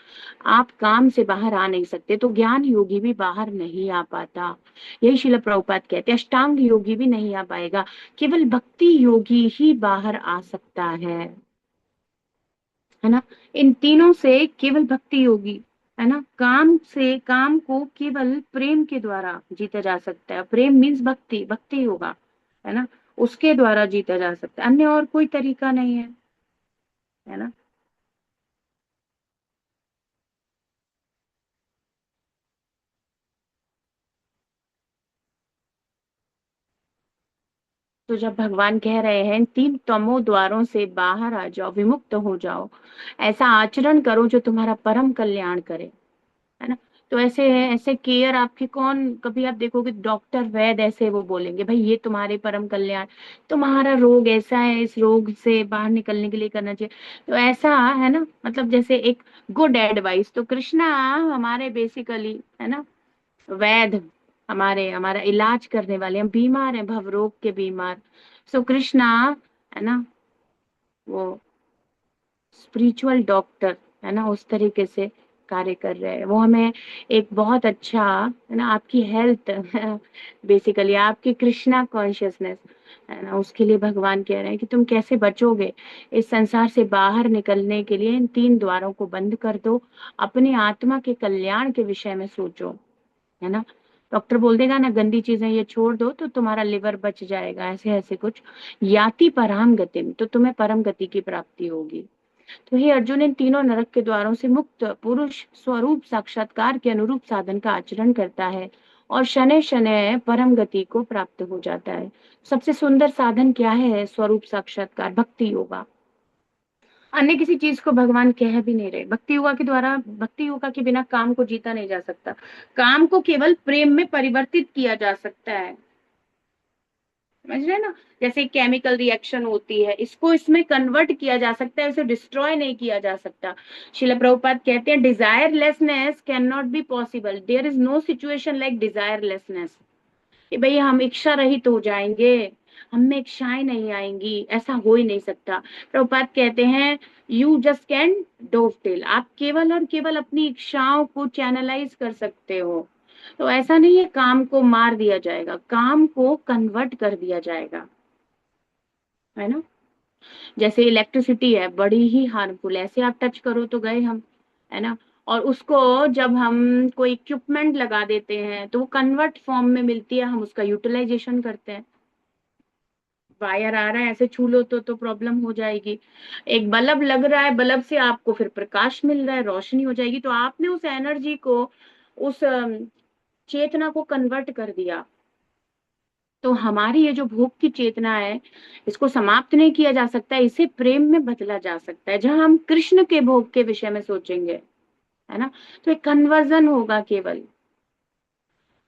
आप काम से बाहर आ नहीं सकते, तो ज्ञान योगी भी बाहर नहीं आ पाता, यही श्रील प्रभुपाद कहते हैं, अष्टांग योगी भी नहीं आ पाएगा, केवल भक्ति योगी ही बाहर आ सकता है ना। इन तीनों से केवल भक्ति योगी, है ना, काम से, काम को केवल प्रेम के द्वारा जीता जा सकता है, प्रेम मीन्स भक्ति, भक्ति योगा, है ना, उसके द्वारा जीता जा सकता है, अन्य और कोई तरीका नहीं है ना। तो जब भगवान कह रहे हैं तीन तमो द्वारों से बाहर आ जाओ, विमुक्त हो जाओ, ऐसा आचरण करो जो तुम्हारा परम कल्याण करे, है ना। तो ऐसे ऐसे केयर आपकी कौन, कभी आप देखोगे डॉक्टर वैद ऐसे वो बोलेंगे भाई ये तुम्हारे परम कल्याण, तुम्हारा रोग ऐसा है, इस रोग से बाहर निकलने के लिए करना चाहिए, तो ऐसा, है ना, मतलब जैसे एक गुड एडवाइस, तो कृष्णा हमारे बेसिकली, है ना, वैद, हमारे, हमारा इलाज करने वाले, हम बीमार हैं, भवरोग के बीमार, सो कृष्णा, है ना, वो स्पिरिचुअल डॉक्टर, है ना, उस तरीके से कार्य कर रहे हैं, वो हमें एक बहुत अच्छा, है ना, आपकी हेल्थ बेसिकली आपकी कृष्णा कॉन्शियसनेस, है ना, उसके लिए भगवान कह रहे हैं कि तुम कैसे बचोगे, इस संसार से बाहर निकलने के लिए इन तीन द्वारों को बंद कर दो, अपनी आत्मा के कल्याण के विषय में सोचो, है ना। डॉक्टर बोल देगा ना गंदी चीजें ये छोड़ दो तो तुम्हारा लिवर बच जाएगा, ऐसे ऐसे कुछ, याति परम गति, तो तुम्हें परम गति की प्राप्ति होगी। तो हे अर्जुन, इन तीनों नरक के द्वारों से मुक्त पुरुष स्वरूप साक्षात्कार के अनुरूप साधन का आचरण करता है और शनै शनै परम गति को प्राप्त हो जाता है। सबसे सुंदर साधन क्या है? स्वरूप साक्षात्कार, भक्ति योगा। अन्य किसी चीज को भगवान कह भी नहीं रहे, भक्ति योगा के द्वारा, भक्ति योगा के बिना काम को जीता नहीं जा सकता, काम को केवल प्रेम में परिवर्तित किया जा सकता है, समझ रहे हैं ना। जैसे केमिकल रिएक्शन होती है, इसको इसमें कन्वर्ट किया जा सकता है, इसे डिस्ट्रॉय नहीं किया जा सकता। शिला प्रभुपाद कहते हैं desirelessness can not be possible, there is no situation like desirelessness, कि भाई हम इच्छा रहित हो जाएंगे, हम में इच्छाएं नहीं आएंगी, ऐसा हो ही नहीं सकता। प्रभुपाद कहते हैं यू जस्ट कैन डोवटेल, आप केवल और केवल अपनी इच्छाओं को चैनलाइज कर सकते हो, तो ऐसा नहीं है काम को मार दिया जाएगा, काम को कन्वर्ट कर दिया जाएगा, है ना। जैसे इलेक्ट्रिसिटी है बड़ी ही हार्मफुल, ऐसे आप टच करो तो गए हम, है ना, और उसको जब हम कोई इक्विपमेंट लगा देते हैं तो वो कन्वर्ट फॉर्म में मिलती है, हम उसका यूटिलाइजेशन करते हैं। वायर आ रहा है, ऐसे छू लो तो प्रॉब्लम हो जाएगी। एक बल्ब लग रहा है, बल्ब से आपको फिर प्रकाश मिल रहा है, रोशनी हो जाएगी। तो आपने उस एनर्जी को, उस चेतना को कन्वर्ट कर दिया। तो हमारी ये जो भोग की चेतना है, इसको समाप्त नहीं किया जा सकता, इसे प्रेम में बदला जा सकता है, जहां हम कृष्ण के भोग के विषय में सोचेंगे, है ना। तो एक कन्वर्जन होगा केवल।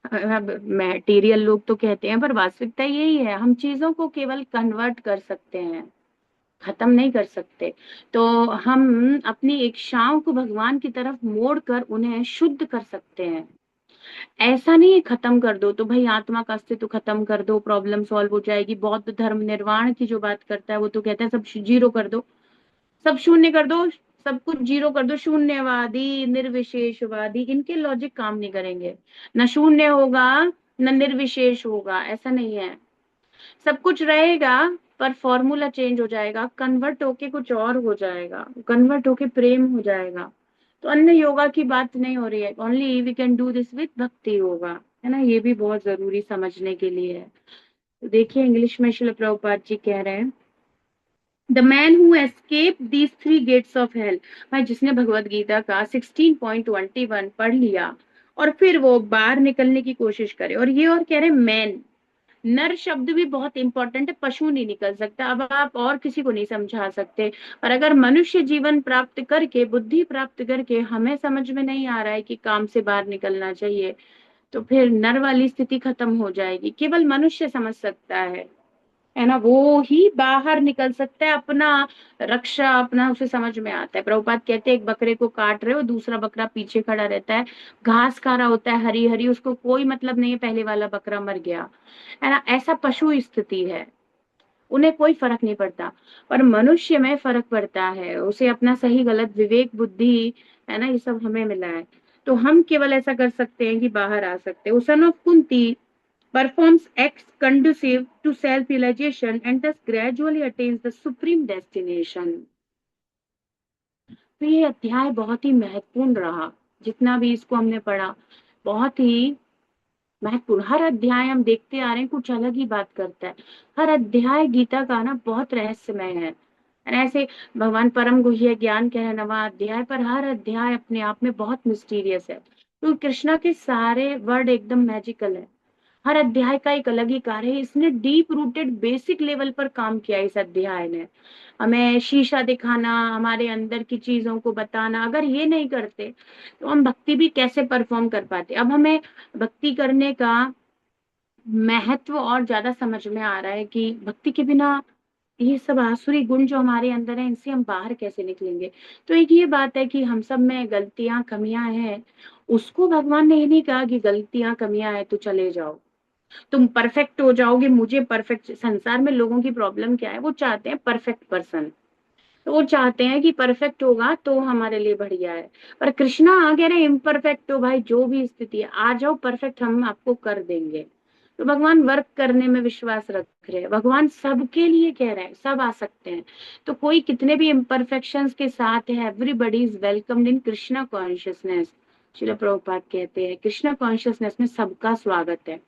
अब मैटेरियल लोग तो कहते हैं, पर वास्तविकता यही है, हम चीजों को केवल कन्वर्ट कर सकते हैं, खत्म नहीं कर सकते। तो हम अपनी इच्छाओं को भगवान की तरफ मोड़ कर उन्हें शुद्ध कर सकते हैं। ऐसा नहीं है खत्म कर दो तो भाई आत्मा का अस्तित्व खत्म कर दो, प्रॉब्लम सॉल्व हो जाएगी। बौद्ध धर्म निर्वाण की जो बात करता है वो तो कहता है सब जीरो कर दो, सब शून्य कर दो, सब कुछ जीरो कर दो। शून्यवादी, निर्विशेषवादी, इनके लॉजिक काम नहीं करेंगे। न शून्य होगा, न निर्विशेष होगा, ऐसा नहीं है। सब कुछ रहेगा, पर फॉर्मूला चेंज हो जाएगा, कन्वर्ट होके कुछ और हो जाएगा, कन्वर्ट होके प्रेम हो जाएगा। तो अन्य योगा की बात नहीं हो रही है, only we can do this with bhakti yoga, है ना। ये भी बहुत जरूरी समझने के लिए है। तो देखिए इंग्लिश में श्रील प्रभुपाद जी कह रहे हैं, the man who escape these three gates of hell. भाई जिसने भगवत गीता का 16.21 पढ़ लिया और फिर वो बाहर निकलने की कोशिश करे, और ये और कह रहे मैन, नर शब्द भी बहुत इंपॉर्टेंट है, पशु नहीं निकल सकता। अब आप और किसी को नहीं समझा सकते, और अगर मनुष्य जीवन प्राप्त करके, बुद्धि प्राप्त करके हमें समझ में नहीं आ रहा है कि काम से बाहर निकलना चाहिए, तो फिर नर वाली स्थिति खत्म हो जाएगी। केवल मनुष्य समझ सकता है ना, वो ही बाहर निकल सकता है, अपना रक्षा अपना उसे समझ में आता है। प्रभुपाद कहते हैं एक बकरे को काट रहे हो, दूसरा बकरा पीछे खड़ा रहता है, घास खा रहा होता है हरी हरी, उसको कोई मतलब नहीं है पहले वाला बकरा मर गया, है ना। ऐसा पशु स्थिति है, उन्हें कोई फर्क नहीं पड़ता। पर मनुष्य में फर्क पड़ता है, उसे अपना सही गलत विवेक बुद्धि, है ना, ये सब हमें मिला है। तो हम केवल ऐसा कर सकते हैं कि बाहर आ सकते हैं। Son of Kunti performs acts conducive to self-realization and thus gradually attains the supreme destination। तो ये अध्याय बहुत ही महत्वपूर्ण रहा, जितना भी इसको हमने पढ़ा, बहुत ही महत्वपूर्ण। हर अध्याय हम देखते आ रहे हैं कुछ अलग ही बात करता है। हर अध्याय गीता का ना बहुत रहस्यमय है। और ऐसे भगवान परम गुह्य ज्ञान कह रहे नवा अध्याय, पर हर अध्याय अपने आप में बहुत मिस्टीरियस है। तो कृष्णा के सारे वर्ड एकदम मैजिकल है। हर अध्याय का एक अलग ही कार्य है, इसने डीप रूटेड बेसिक लेवल पर काम किया इस अध्याय ने। हमें शीशा दिखाना, हमारे अंदर की चीजों को बताना, अगर ये नहीं करते तो हम भक्ति भी कैसे परफॉर्म कर पाते। अब हमें भक्ति करने का महत्व और ज्यादा समझ में आ रहा है कि भक्ति के बिना ये सब आसुरी गुण जो हमारे अंदर है, इनसे हम बाहर कैसे निकलेंगे। तो एक ये बात है कि हम सब में गलतियां कमियां हैं, उसको भगवान ने ये नहीं कहा कि गलतियां कमियां हैं तो चले जाओ, तुम परफेक्ट हो जाओगे, मुझे परफेक्ट। संसार में लोगों की प्रॉब्लम क्या है, वो चाहते हैं परफेक्ट पर्सन, तो वो चाहते हैं कि परफेक्ट होगा तो हमारे लिए बढ़िया है। पर कृष्णा कह रहे हैं इम्परफेक्ट हो भाई, जो भी स्थिति है आ जाओ, परफेक्ट हम आपको कर देंगे। तो भगवान वर्क करने में विश्वास रख रहे हैं, भगवान सबके लिए कह रहे हैं, सब आ सकते हैं। तो कोई कितने भी इम्परफेक्शंस के साथ है, everybody is welcomed in Krishna consciousness. Srila Prabhupada कहते हैं कृष्णा कॉन्शियसनेस में सबका स्वागत है,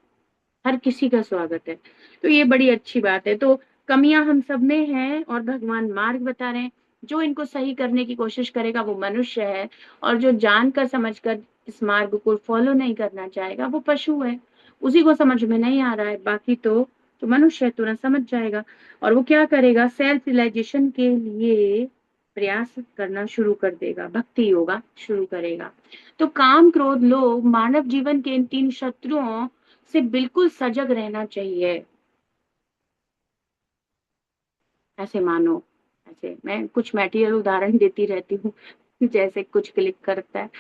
हर किसी का स्वागत है। तो ये बड़ी अच्छी बात है। तो कमियां हम सब में हैं और भगवान मार्ग बता रहे हैं, जो इनको सही करने की कोशिश करेगा वो मनुष्य है, और जो जानकर समझकर इस मार्ग को फॉलो नहीं करना चाहेगा वो पशु है, उसी को समझ में नहीं आ रहा है। बाकी तो मनुष्य तुरंत समझ जाएगा, और वो क्या करेगा, सेल्फ रियलाइजेशन के लिए प्रयास करना शुरू कर देगा, भक्ति योगा शुरू करेगा। तो काम क्रोध लोभ मानव जीवन के इन तीन शत्रुओं से बिल्कुल सजग रहना चाहिए। ऐसे मानो, ऐसे मैं कुछ मटेरियल उदाहरण देती रहती हूँ जैसे कुछ क्लिक करता है,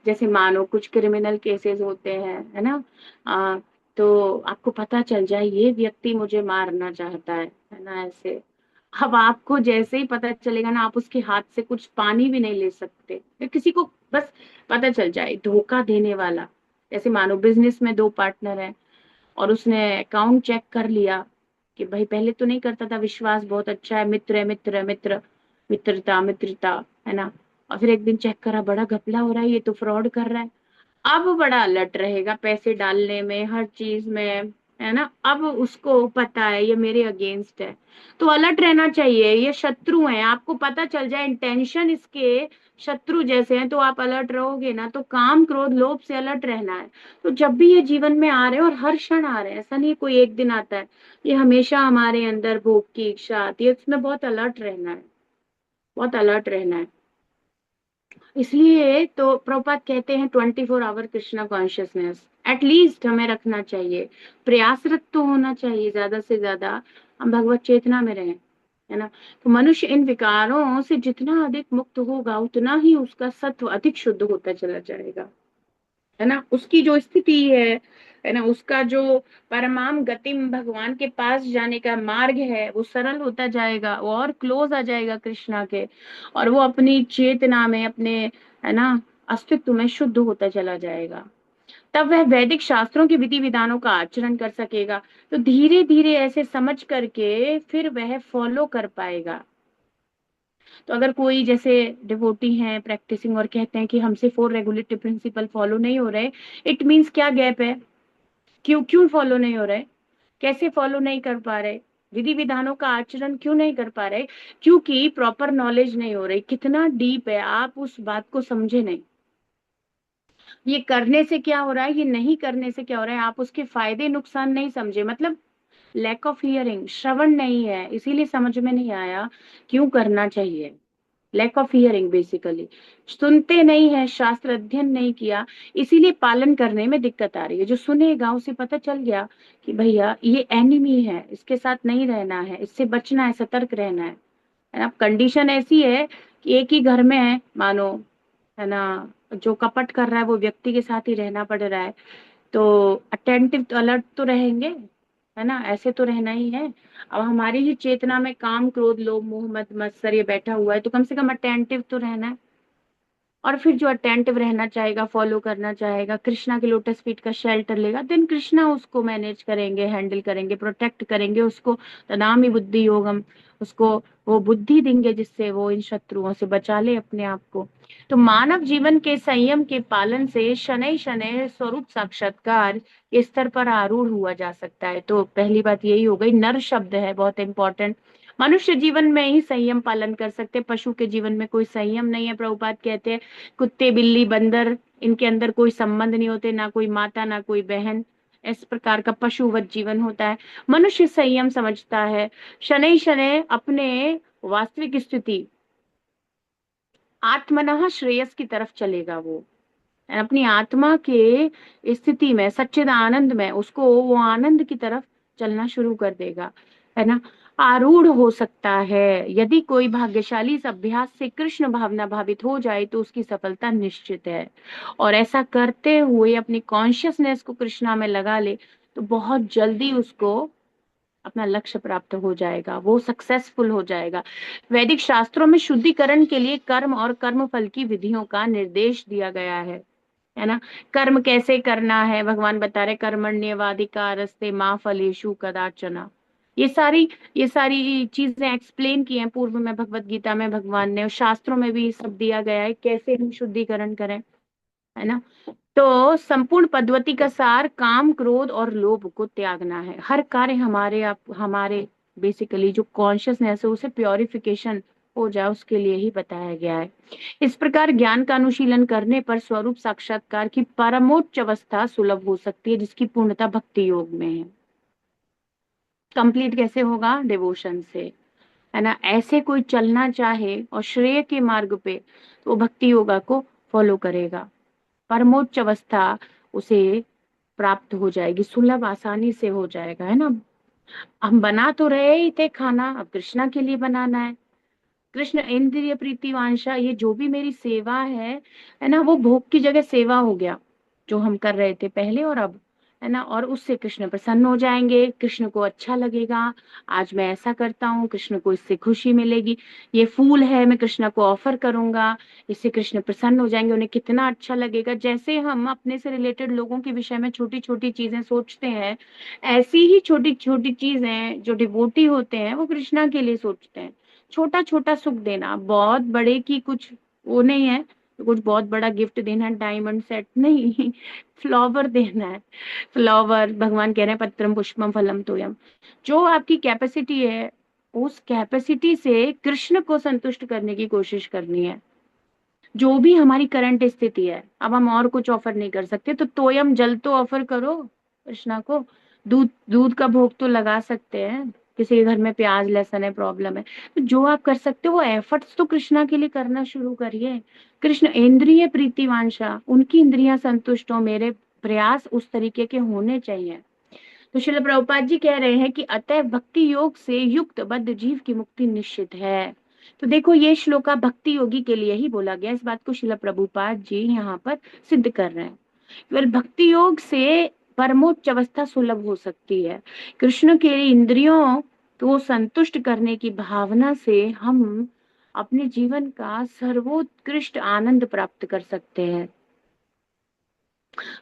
जैसे मानो कुछ क्रिमिनल केसेस होते हैं, है ना। तो आपको पता चल जाए ये व्यक्ति मुझे मारना चाहता है ना, ऐसे। अब आपको जैसे ही पता चलेगा ना, आप उसके हाथ से कुछ पानी भी नहीं ले सकते। तो किसी को बस पता चल जाए धोखा देने वाला, जैसे मानो बिजनेस में दो पार्टनर हैं और उसने अकाउंट चेक कर लिया कि भाई पहले तो नहीं करता था, विश्वास बहुत अच्छा है, मित्र है, मित्र है, मित्र, मित्रता मित्रता, है ना। और फिर एक दिन चेक करा, बड़ा घपला हो रहा है, ये तो फ्रॉड कर रहा है। अब बड़ा अलर्ट रहेगा पैसे डालने में, हर चीज में, है ना। अब उसको पता है ये मेरे अगेंस्ट है, तो अलर्ट रहना चाहिए। ये शत्रु हैं, आपको पता चल जाए इंटेंशन इसके शत्रु जैसे हैं, तो आप अलर्ट रहोगे ना। तो काम क्रोध लोभ से अलर्ट रहना है। तो जब भी ये जीवन में आ रहे हैं, और हर क्षण आ रहे हैं, ऐसा नहीं कोई एक दिन आता है, ये हमेशा हमारे अंदर भोग की इच्छा आती है, इसमें बहुत अलर्ट रहना है, बहुत अलर्ट रहना है। इसलिए तो प्रभुपाद कहते हैं 24 आवर कृष्णा कॉन्शियसनेस एटलीस्ट हमें रखना चाहिए। प्रयासरत तो होना चाहिए ज्यादा से ज्यादा, हम भगवत चेतना में रहें, है ना। तो मनुष्य इन विकारों से जितना अधिक मुक्त होगा, उतना ही उसका सत्व अधिक शुद्ध होता चला जाएगा, है ना। उसकी जो स्थिति है ना, उसका जो परमाम गतिम भगवान के पास जाने का मार्ग है, वो सरल होता जाएगा, वो और क्लोज आ जाएगा कृष्णा के। और वो अपनी चेतना में, अपने, है ना, अस्तित्व में शुद्ध होता चला जाएगा। तब वह वैदिक शास्त्रों के विधि विधानों का आचरण कर सकेगा। तो धीरे धीरे ऐसे समझ करके फिर वह फॉलो कर पाएगा। तो अगर कोई जैसे डिवोटी हैं प्रैक्टिसिंग, और कहते हैं कि हमसे 4 रेगुलेटरी प्रिंसिपल फॉलो नहीं हो रहे, इट मीन्स क्या गैप है, क्यों क्यों फॉलो नहीं हो रहे, कैसे फॉलो नहीं कर पा रहे, विधि विधानों का आचरण क्यों नहीं कर पा रहे? क्योंकि प्रॉपर नॉलेज नहीं हो रही। कितना डीप है, आप उस बात को समझे नहीं। ये करने से क्या हो रहा है, ये नहीं करने से क्या हो रहा है, आप उसके फायदे नुकसान नहीं समझे, मतलब लैक ऑफ हियरिंग, श्रवण नहीं है, इसीलिए समझ में नहीं आया क्यों करना चाहिए। लैक ऑफ हियरिंग बेसिकली, सुनते नहीं है, शास्त्र अध्ययन नहीं किया, इसीलिए पालन करने में दिक्कत आ रही है। जो सुनेगा उसे पता चल गया कि भैया ये एनिमी है, इसके साथ नहीं रहना है, इससे बचना है, सतर्क रहना है ना। कंडीशन ऐसी है कि एक ही घर में है मानो, है ना, जो कपट कर रहा है वो व्यक्ति के साथ ही रहना पड़ रहा है, तो अटेंटिव तो अलर्ट तो रहेंगे, है ना, ऐसे तो रहना ही है। अब हमारी ही चेतना में काम क्रोध लोभ मोह मद मत्सर ये बैठा हुआ है, तो कम से कम अटेंटिव तो रहना है। और फिर जो अटेंटिव रहना चाहेगा, फॉलो करना चाहेगा, कृष्णा के लोटस फीट का शेल्टर लेगा, देन कृष्णा उसको मैनेज करेंगे, हैंडल करेंगे, प्रोटेक्ट करेंगे उसको। तदामी बुद्धि योगम, उसको वो बुद्धि देंगे जिससे वो इन शत्रुओं से बचा ले अपने आप को। तो मानव जीवन के संयम के पालन से शनै शनै स्वरूप साक्षात्कार के स्तर पर आरूढ़ हुआ जा सकता है। तो पहली बात यही हो गई, नर शब्द है बहुत इंपॉर्टेंट। मनुष्य जीवन में ही संयम पालन कर सकते, पशु के जीवन में कोई संयम नहीं है। प्रभुपाद कहते हैं कुत्ते बिल्ली बंदर, इनके अंदर कोई संबंध नहीं होते, ना कोई माता ना कोई बहन, इस प्रकार का पशुवत जीवन होता है। मनुष्य संयम समझता है, शनै शनै अपने वास्तविक स्थिति आत्मनः श्रेयस की तरफ चलेगा। वो अपनी आत्मा के स्थिति में, सच्चिद आनंद में, उसको वो आनंद की तरफ चलना शुरू कर देगा, है ना। आरूढ़ हो सकता है। यदि कोई भाग्यशाली इस अभ्यास से कृष्ण भावना भावित हो जाए तो उसकी सफलता निश्चित है। और ऐसा करते हुए अपनी कॉन्शियसनेस को कृष्णा में लगा ले, तो बहुत जल्दी उसको अपना लक्ष्य प्राप्त हो जाएगा, वो सक्सेसफुल हो जाएगा। वैदिक शास्त्रों में शुद्धिकरण के लिए कर्म और कर्म फल की विधियों का निर्देश दिया गया है ना। कर्म कैसे करना है भगवान बता रहे, कर्मण्यवाधिकारस्ते माँ फलेषु कदाचन। ये सारी ये सारी चीजें एक्सप्लेन की हैं पूर्व में भगवत गीता में भगवान ने, और शास्त्रों में भी सब दिया गया है कैसे हम शुद्धिकरण करें, है ना। तो संपूर्ण पद्धति का सार काम क्रोध और लोभ को त्यागना है। हर कार्य हमारे आप हमारे बेसिकली जो कॉन्शियसनेस है उसे प्योरिफिकेशन हो जाए उसके लिए ही बताया गया है। इस प्रकार ज्ञान का अनुशीलन करने पर स्वरूप साक्षात्कार की परमोच्च अवस्था सुलभ हो सकती है, जिसकी पूर्णता भक्ति योग में है। कंप्लीट कैसे होगा? डिवोशन से, है ना। ऐसे कोई चलना चाहे और श्रेय के मार्ग पे, तो वो भक्ति योगा को फॉलो करेगा, परमोच्च अवस्था उसे प्राप्त हो जाएगी, सुलभ आसानी से हो जाएगा, है ना। हम बना तो रहे ही थे खाना, अब कृष्णा के लिए बनाना है। कृष्ण इंद्रिय प्रीति वांछा, ये जो भी मेरी सेवा है ना, वो भोग की जगह सेवा हो गया, जो हम कर रहे थे पहले और अब, है ना। और उससे कृष्ण प्रसन्न हो जाएंगे, कृष्ण को अच्छा लगेगा, आज मैं ऐसा करता हूँ, कृष्ण को इससे खुशी मिलेगी। ये फूल है, मैं कृष्ण को ऑफर करूंगा, इससे कृष्ण प्रसन्न हो जाएंगे, उन्हें कितना अच्छा लगेगा। जैसे हम अपने से रिलेटेड लोगों के विषय में छोटी छोटी चीजें सोचते हैं, ऐसी ही छोटी छोटी चीजें जो डिवोटी होते हैं वो कृष्णा के लिए सोचते हैं। छोटा छोटा सुख देना, बहुत बड़े की कुछ वो नहीं है तो कुछ बहुत बड़ा गिफ्ट देना है, डायमंड सेट नहीं, फ्लावर देना है। फ्लावर, भगवान कह रहे हैं पत्रम पुष्पम फलम तोयम। जो आपकी कैपेसिटी है, उस कैपेसिटी से कृष्ण को संतुष्ट करने की कोशिश करनी है। जो भी हमारी करंट स्थिति है, अब हम और कुछ ऑफर नहीं कर सकते, तो तोयम जल तो ऑफर करो कृष्णा को। दूध दूध का भोग तो लगा सकते हैं, किसी के घर में प्याज लहसुन है, प्रॉब्लम है, तो जो आप कर सकते हो वो एफर्ट्स तो कृष्णा के लिए करना शुरू करिए। कृष्ण इंद्रिय प्रीतिवांशा, उनकी इंद्रियां संतुष्ट हो, मेरे प्रयास उस तरीके के होने चाहिए। तो श्रील प्रभुपाद जी कह रहे हैं कि अतः भक्ति योग से युक्त बद्ध जीव की मुक्ति निश्चित है। तो देखो ये श्लोका भक्ति योगी के लिए ही बोला गया, इस बात को श्रील प्रभुपाद जी यहाँ पर सिद्ध कर रहे हैं। केवल भक्ति योग से परमोच्च अवस्था सुलभ हो सकती है। कृष्ण के इंद्रियों को संतुष्ट करने की भावना से हम अपने जीवन का सर्वोत्कृष्ट आनंद प्राप्त कर सकते हैं।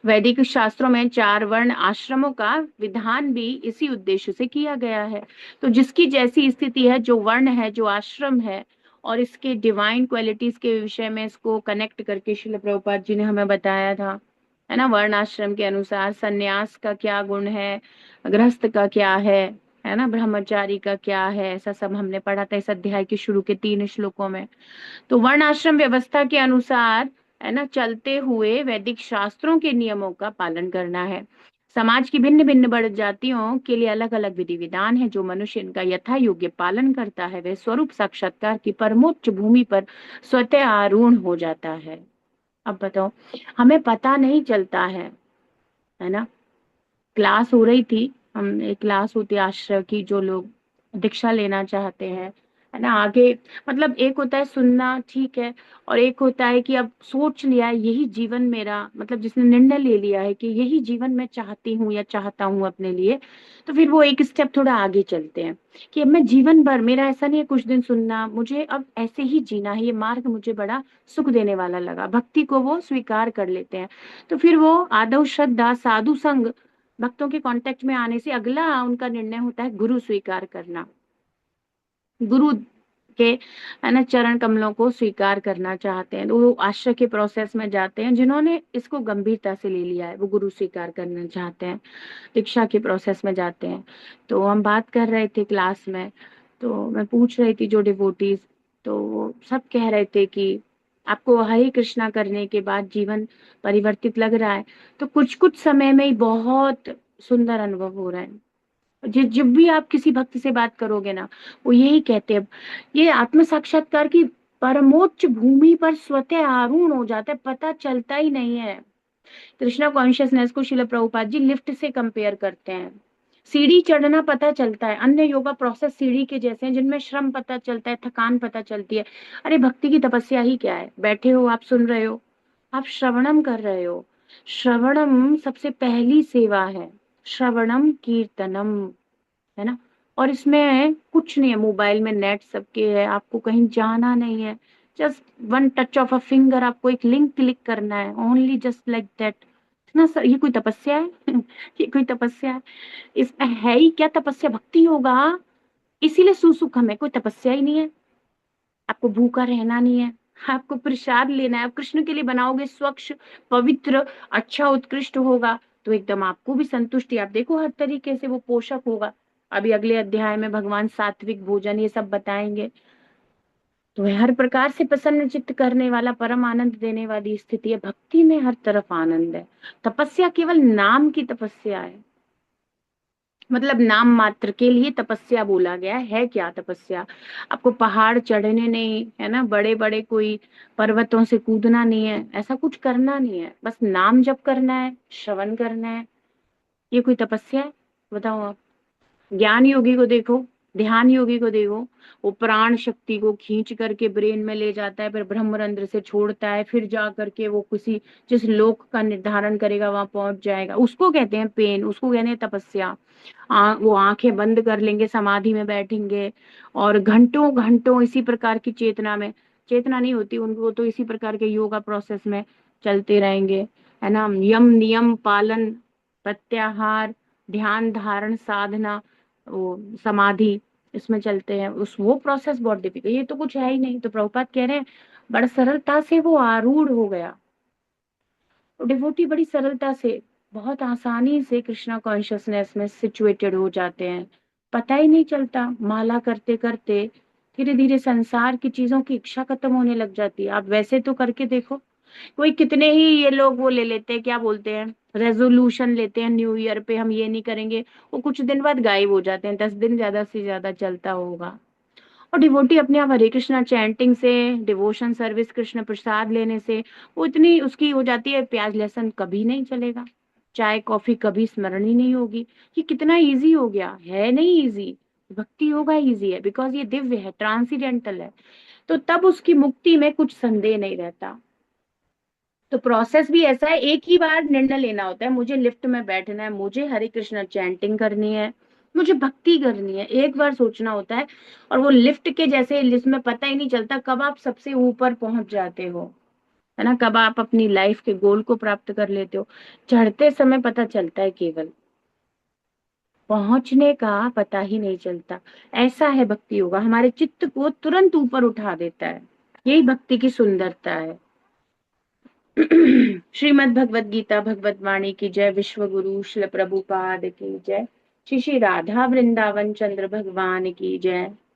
वैदिक शास्त्रों में 4 वर्ण आश्रमों का विधान भी इसी उद्देश्य से किया गया है। तो जिसकी जैसी स्थिति है, जो वर्ण है, जो आश्रम है, और इसके डिवाइन क्वालिटीज के विषय में इसको कनेक्ट करके श्रील प्रभुपाद जी ने हमें बताया था, है ना। वर्ण आश्रम के अनुसार सन्यास का क्या गुण है, गृहस्थ का क्या है ना, ब्रह्मचारी का क्या है, ऐसा सब हमने पढ़ा था इस अध्याय के शुरू के 3 श्लोकों में। तो वर्ण आश्रम व्यवस्था के अनुसार, है ना, चलते हुए वैदिक शास्त्रों के नियमों का पालन करना है। समाज की भिन्न भिन्न बढ़ जातियों के लिए अलग अलग विधि विधान है। जो मनुष्य इनका यथा योग्य पालन करता है वह स्वरूप साक्षात्कार की परमोच्च भूमि पर स्वतः आरूढ़ हो जाता है। अब बताओ, हमें पता नहीं चलता है ना। क्लास हो रही थी, हम एक क्लास होती है आश्रय की, जो लोग दीक्षा लेना चाहते हैं, है ना, आगे, मतलब एक होता है सुनना, ठीक है, और एक होता है कि अब सोच लिया है यही जीवन मेरा, मतलब जिसने निर्णय ले लिया है कि यही जीवन मैं चाहती हूँ या चाहता हूँ अपने लिए, तो फिर वो एक स्टेप थोड़ा आगे चलते हैं कि अब मैं जीवन भर, मेरा ऐसा नहीं है कुछ दिन सुनना, मुझे अब ऐसे ही जीना है, ये मार्ग मुझे बड़ा सुख देने वाला लगा, भक्ति को वो स्वीकार कर लेते हैं। तो फिर वो आदव श्रद्धा साधु संग भक्तों के कांटेक्ट में आने से अगला उनका निर्णय होता है गुरु स्वीकार करना। गुरु के, है ना, चरण कमलों को स्वीकार करना चाहते हैं, तो वो आश्रय के प्रोसेस में जाते हैं। जिन्होंने इसको गंभीरता से ले लिया है वो गुरु स्वीकार करना चाहते हैं, दीक्षा के प्रोसेस में जाते हैं। तो हम बात कर रहे थे क्लास में, तो मैं पूछ रही थी जो डिवोटीज, तो वो सब कह रहे थे कि आपको हरे कृष्णा करने के बाद जीवन परिवर्तित लग रहा है, तो कुछ कुछ समय में ही बहुत सुंदर अनुभव हो रहा है। जब भी आप किसी भक्त से बात करोगे ना, वो यही कहते हैं, ये आत्म साक्षात्कार की परमोच्च भूमि पर स्वतः आरूढ़ हो जाता है, पता चलता ही नहीं है। कृष्णा कॉन्शियसनेस को शिल प्रभुपाद जी लिफ्ट से कंपेयर करते हैं। सीढ़ी चढ़ना पता चलता है, अन्य योगा प्रोसेस सीढ़ी के जैसे हैं जिनमें श्रम पता चलता है, थकान पता चलती है। अरे भक्ति की तपस्या ही क्या है, बैठे हो आप, सुन रहे हो, आप श्रवणम कर रहे हो। श्रवणम सबसे पहली सेवा है, श्रवणम कीर्तनम, है ना। और इसमें कुछ नहीं है, मोबाइल में नेट सबके है, आपको कहीं जाना नहीं है, just one touch of a finger आपको एक लिंक क्लिक करना है, ओनली जस्ट लाइक दैट। इतना ये कोई तपस्या है? ये कोई तपस्या है? इसमें है ही क्या तपस्या, भक्ति होगा, इसीलिए सुसुख हमें, कोई तपस्या ही नहीं है। आपको भूखा रहना नहीं है, आपको प्रसाद लेना है, आप कृष्ण के लिए बनाओगे, स्वच्छ पवित्र अच्छा उत्कृष्ट होगा, तो एकदम आपको भी संतुष्टि, आप देखो हर तरीके से वो पोषक होगा। अभी अगले अध्याय में भगवान सात्विक भोजन ये सब बताएंगे। तो हर प्रकार से प्रसन्न चित्त करने वाला, परम आनंद देने वाली स्थिति है। भक्ति में हर तरफ आनंद है। तपस्या केवल नाम की तपस्या है, मतलब नाम मात्र के लिए तपस्या बोला गया है क्या तपस्या? आपको पहाड़ चढ़ने नहीं है ना, बड़े बड़े कोई पर्वतों से कूदना नहीं है, ऐसा कुछ करना नहीं है, बस नाम जप करना है, श्रवण करना है, ये कोई तपस्या है? बताओ आप। ज्ञान योगी को देखो, ध्यान योगी को देखो, वो प्राण शक्ति को खींच करके ब्रेन में ले जाता है, फिर ब्रह्मरंध्र से छोड़ता है, फिर जा करके वो किसी जिस लोक का निर्धारण करेगा वहां पहुंच जाएगा, उसको कहते हैं पेन, उसको कहते हैं तपस्या। वो आंखें बंद कर लेंगे, समाधि में बैठेंगे और घंटों घंटों इसी प्रकार की चेतना में, चेतना नहीं होती उनको, तो इसी प्रकार के योगा प्रोसेस में चलते रहेंगे, है ना। यम नियम पालन, प्रत्याहार, ध्यान धारण साधना, वो समाधि, इसमें चलते हैं, उस वो प्रोसेस बहुत डिफिकल्ट, ये तो कुछ है ही नहीं। तो प्रभुपाद कह रहे हैं बड़ा सरलता से वो आरूढ़ हो गया। तो डिवोटी बड़ी सरलता से, बहुत आसानी से कृष्णा कॉन्शियसनेस में सिचुएटेड हो जाते हैं। पता ही नहीं चलता, माला करते करते धीरे धीरे संसार की चीजों की इच्छा खत्म होने लग जाती है। आप वैसे तो करके देखो, कोई कितने ही ये लोग वो ले लेते हैं, क्या बोलते हैं, रेजोल्यूशन लेते हैं, न्यू ईयर पे हम ये नहीं करेंगे, वो कुछ दिन बाद गायब हो जाते हैं, 10 दिन ज्यादा से ज्यादा चलता होगा। और डिवोटी अपने आप हरे कृष्णा चैंटिंग से, डिवोशन सर्विस, कृष्ण प्रसाद लेने से वो इतनी उसकी हो जाती है, प्याज लहसुन कभी नहीं चलेगा, चाय कॉफी कभी स्मरण ही नहीं होगी। ये कितना इजी हो गया है, नहीं इजी, भक्ति होगा इजी है, बिकॉज ये दिव्य है, ट्रांसीडेंटल है। तो तब उसकी मुक्ति में कुछ संदेह नहीं रहता। तो प्रोसेस भी ऐसा है, एक ही बार निर्णय लेना होता है, मुझे लिफ्ट में बैठना है, मुझे हरे कृष्णा चैंटिंग करनी है, मुझे भक्ति करनी है, एक बार सोचना होता है। और वो लिफ्ट के जैसे, लिफ्ट में पता ही नहीं चलता कब आप सबसे ऊपर पहुंच जाते हो, है ना, कब आप अपनी लाइफ के गोल को प्राप्त कर लेते हो। चढ़ते समय पता चलता है, केवल पहुंचने का पता ही नहीं चलता। ऐसा है भक्ति योगा, हमारे चित्त को तुरंत ऊपर उठा देता है। यही भक्ति की सुंदरता है। श्रीमद् भगवत गीता भगवत वाणी की जय। विश्व गुरु शिल प्रभुपाद की जय। श्री श्री राधा वृंदावन चंद्र भगवान की जय।